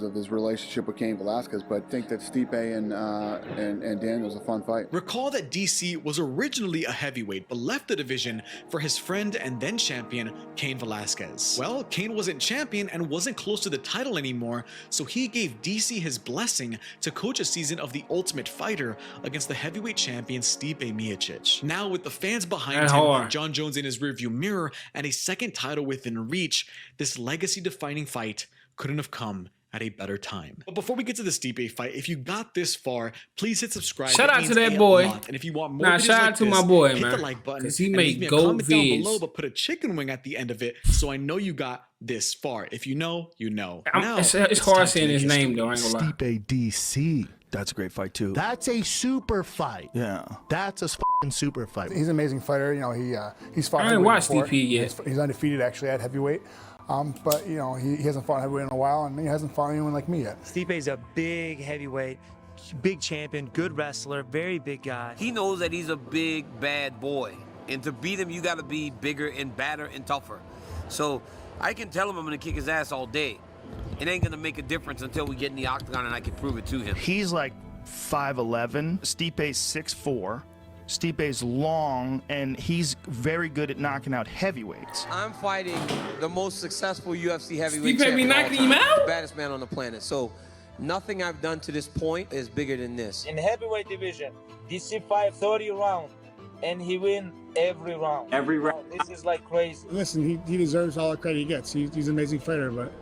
of his relationship with Cain Velasquez, but I think that Stipe and Daniel's a fun fight. Recall that DC was originally a heavyweight, but left the division for his friend and then champion, Cain Velasquez. Well, Cain wasn't champion and wasn't close to the title anymore, so he gave DC his blessing to coach a season of The Ultimate Fighter against the heavyweight champion Stipe Miocic. Now, with the fans behind him, Jon Jones in his rearview mirror, and a second title within reach, this legacy-defining fight couldn't have come at a better time. But before we get to the Stipe fight, if you got this far, please hit subscribe. Shout out to that boy. And if you want more videos shout out like to this, my boy, hit man. the like button. Because he and made leave me a gold comment down vids. below, but put a chicken wing at the end of it, so I know you got this far. If you know, you know. Now, it's hard saying his name, though. I ain't gonna lie. Stipe DC. That's a great fight too. That's a super fight. Yeah. That's a f***ing super fight. He's an amazing fighter. He's fought. I didn't watch before. DP yet. He's undefeated actually at heavyweight. But he hasn't fought heavyweight in a while, and he hasn't fought anyone like me yet. Stipe's a big heavyweight, big champion, good wrestler, very big guy. He knows that he's a big, bad boy. And to beat him, you got to be bigger and badder and tougher. So I can tell him I'm going to kick his ass all day. It ain't going to make a difference until we get in the octagon and I can prove it to him. He's like 5'11". Stipe's 6'4". Stipe's long, and he's very good at knocking out heavyweights. I'm fighting the most successful UFC heavyweight Stipe champion be of all knocking time, him out? the baddest man on the planet. So nothing I've done to this point is bigger than this. In the heavyweight division, DC fight 30 rounds, and he win every round. Every round. This is like crazy. Listen, he deserves all the credit he gets. He's an amazing fighter, but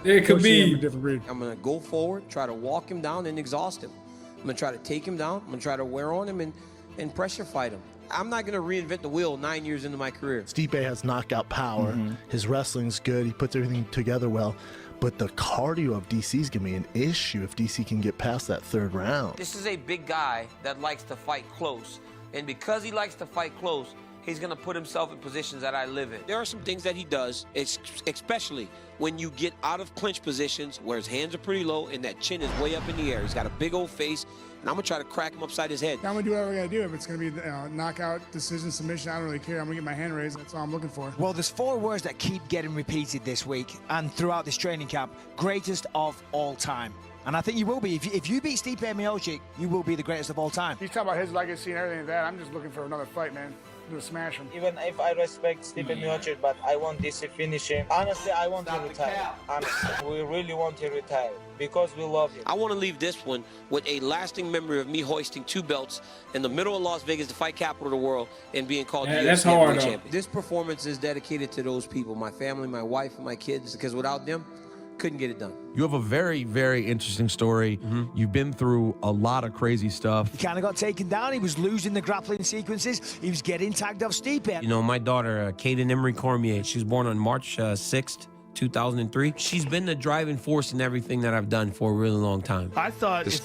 it could be a different breed. I'm gonna go forward, try to walk him down and exhaust him. I'm gonna try to take him down. I'm gonna try to wear on him and pressure fight him. I'm not gonna reinvent the wheel 9 years into my career. Stipe has knockout power. His wrestling's good. He puts everything together well. But the cardio of DC is gonna be an issue if DC can get past that third round. This is a big guy that likes to fight close. And because he likes to fight close, he's going to put himself in positions that I live in. There are some things that he does, especially when you get out of clinch positions where his hands are pretty low and that chin is way up in the air. He's got a big old face, and I'm going to try to crack him upside his head. I'm going to do whatever I got to do. If it's going to be knockout, decision, submission, I don't really care. I'm going to get my hand raised. That's all I'm looking for. Well, there's 4 words that keep getting repeated this week and throughout this training camp. Greatest of all time. And I think you will be. If you beat Stipe Miocic, you will be the greatest of all time. He's talking about his legacy and everything like that. I'm just looking for another fight, man. To smash him. Even if I respect Stipe Miocic, but I want this to finish him. Honestly, I want to retire. Honestly, we really want to retire because we love him. I want to leave this one with a lasting memory of me hoisting 2 belts in the middle of Las Vegas, the fight capital of the world, and being called the UFC heavyweight champion. This performance is dedicated to those people, my family, my wife, and my kids, because without them, couldn't get it done. You have a very, very interesting story. You've been through a lot of crazy stuff. He kind of got taken down. He was losing the grappling sequences. He was getting tagged off Stipe. You know, my daughter, Kaden Emery Cormier, she was born on March 6th, 2003. She's been the driving force in everything that I've done for a really long time. I thought if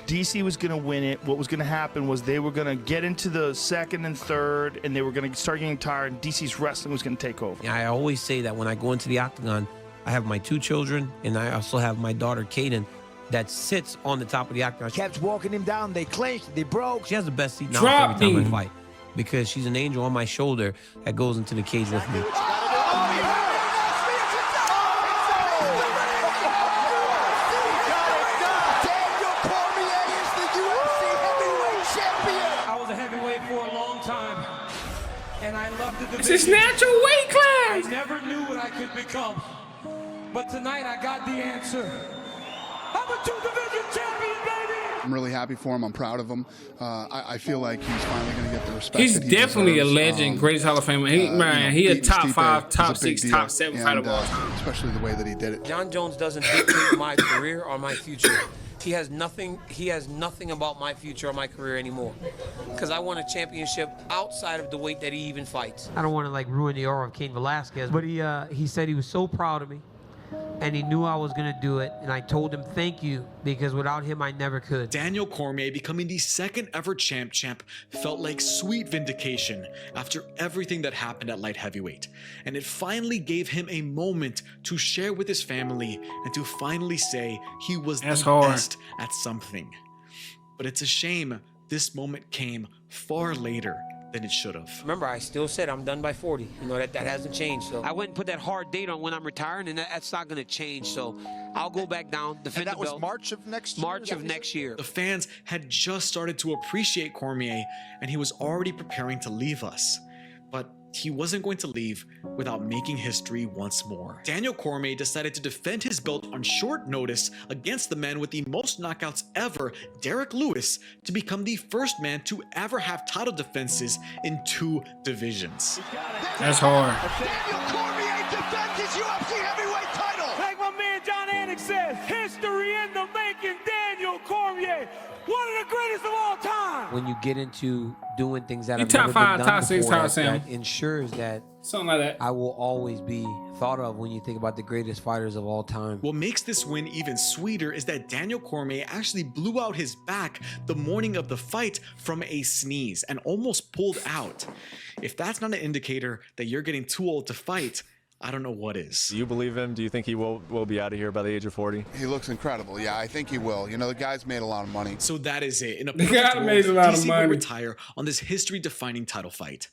DC was going to win it, what was going to happen was they were going to get into the second and third, and they were going to start getting tired, and DC's wrestling was going to take over. I always say that when I go into the octagon, I have my 2 children, and I also have my daughter, Kaden, that sits on the top of the octagon. Kept walking him down. They clinched. They broke. She has the best seat now every time I fight because she's an angel on my shoulder that goes into the cage with me. I was a heavyweight for a long time, and I loved the division. It's his natural weight class. I never knew what I could become, but tonight I got the answer. I'm a 2-division champion, baby. I'm really happy for him. I'm proud of him. I feel like he's finally going to get the respect. He's that he definitely deserves. a legend, greatest Hall of Famer. He a top 5, top 6, top 7 fighter of all time. Especially the way that he did it. Jon Jones doesn't dictate my career or my future. He has nothing about my future or my career anymore. Because I won a championship outside of the weight that he even fights. I don't want to ruin the aura of Cain Velasquez, but he said he was so proud of me. And he knew I was going to do it, and I told him thank you, because without him, I never could. Daniel Cormier becoming the 2nd ever champ felt like sweet vindication after everything that happened at light heavyweight. And it finally gave him a moment to share with his family and to finally say he was the best at something. But it's a shame this moment came far later than it should have. Remember, I still said I'm done by 40. You know, that hasn't changed. So I went and put that hard date on when I'm retiring, and that's not going to change. So I'll go back down, defend the belt. And that was March of next year? March of next year. The fans had just started to appreciate Cormier, and he was already preparing to leave us. But he wasn't going to leave without making history once more. Daniel Cormier decided to defend his belt on short notice against the man with the most knockouts ever, Derek Lewis, to become the first man to ever have title defenses in 2 divisions. That's hard. Daniel Cormier defends his UFC heavyweight title. Like my man John Anik says, history in the making. Daniel Cormier, one of the greatest of all time. When you get into doing things that have top never 5, been done top 6, before, top 7. that ensures that something like that I will always be thought of when you think about the greatest fighters of all time. What makes this win even sweeter is that Daniel Cormier actually blew out his back the morning of the fight from a sneeze and almost pulled out. If that's not an indicator that you're getting too old to fight, I don't know what is. Do you believe him? Do you think he will be out of here by the age of 40? He looks incredible. Yeah, I think he will. You know, the guy's made a lot of money. So that is it. In a The perfect guy world, made a lot of DC money. will retire on this history-defining title fight.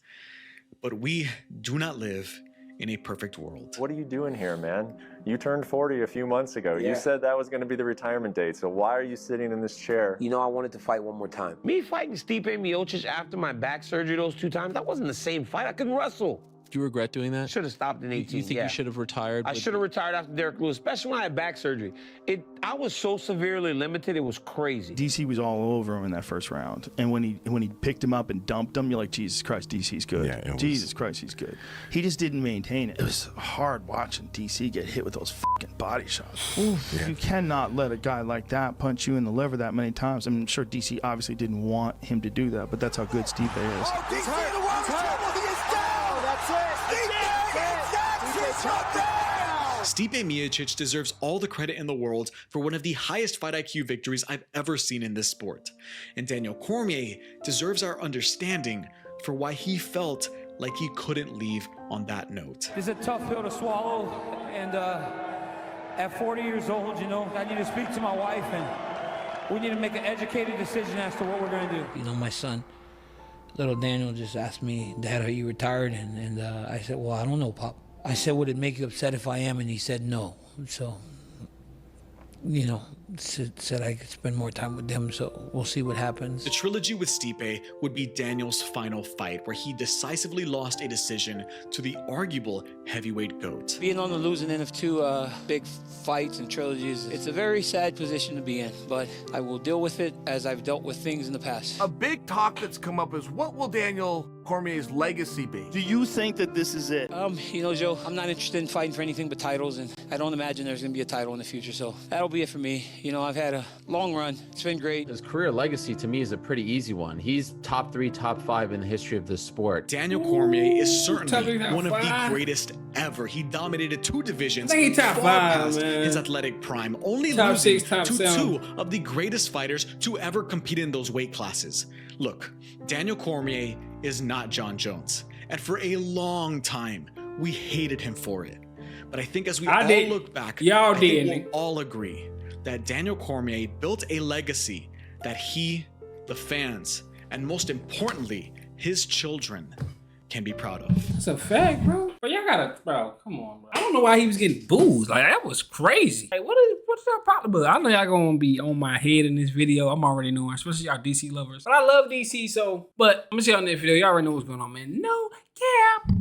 But we do not live in a perfect world. What are you doing here, man? You turned 40 a few months ago. Yeah. You said that was going to be the retirement date. So why are you sitting in this chair? You know, I wanted to fight one more time. Me fighting Stipe Miocic after my back surgery those 2 times, that wasn't the same fight. I couldn't wrestle. Do you regret doing that? Should have stopped in 18. You think you should have retired? I should have retired after Derek Lewis, especially when I had back surgery. I was so severely limited, it was crazy. DC was all over him in that first round, and when he picked him up and dumped him, you're like, Jesus Christ, DC's good. Yeah, Jesus Christ, he's good. He just didn't maintain it. It was hard watching DC get hit with those fucking body shots. Oof, you cannot let a guy like that punch you in the liver that many times. I'm sure DC obviously didn't want him to do that, but that's how good Stipe is. Oh, DC in the world trouble. He is down. That's it. Stipe down. Stipe Miocic deserves all the credit in the world for one of the highest fight IQ victories I've ever seen in this sport. And Daniel Cormier deserves our understanding for why he felt like he couldn't leave on that note. It's a tough pill to swallow, and at 40 years old, you know, I need to speak to my wife, and we need to make an educated decision as to what we're going to do. You know, my son, little Daniel, just asked me, Dad, are you retired? And I said, well, I don't know, Pop. I said, would it make you upset if I am? And he said no. So, you know, said I could spend more time with him, so we'll see what happens. The trilogy with Stipe would be Daniel's final fight, where he decisively lost a decision to the arguable heavyweight GOAT. Being on the losing end of two big fights and trilogies, it's a very sad position to be in, but I will deal with it as I've dealt with things in the past. A big talk that's come up is, what will Daniel Cormier's legacy be? Do you think that this is it? You know, Joe, I'm not interested in fighting for anything but titles, and I don't imagine there's going to be a title in the future, so that'll be it for me. You know, I've had a long run. It's been great. His career legacy, to me, is a pretty easy one. He's top 3, top 5 in the history of this sport. Daniel Cormier is certainly one of the greatest ever. He dominated 2 divisions. I think he top far 5, past man. his athletic prime, only Top losing 6, top to 7. 2 of the greatest fighters to ever compete in those weight classes. Look, Daniel Cormier is not Jon Jones, and for a long time, we hated him for it. But I think as we all look back, I think we'll all agree that Daniel Cormier built a legacy that he, the fans, and most importantly, his children can be proud of. That's a fact, bro. But y'all gotta, bro, come on, bro. I don't know why he was getting booed. Like, that was crazy. Like, what's that problem? But I know y'all gonna be on my head in this video. I'm already knowing, especially y'all DC lovers. But I love DC, so. But I'm gonna see y'all in this video. Y'all already know what's going on, man. No cap.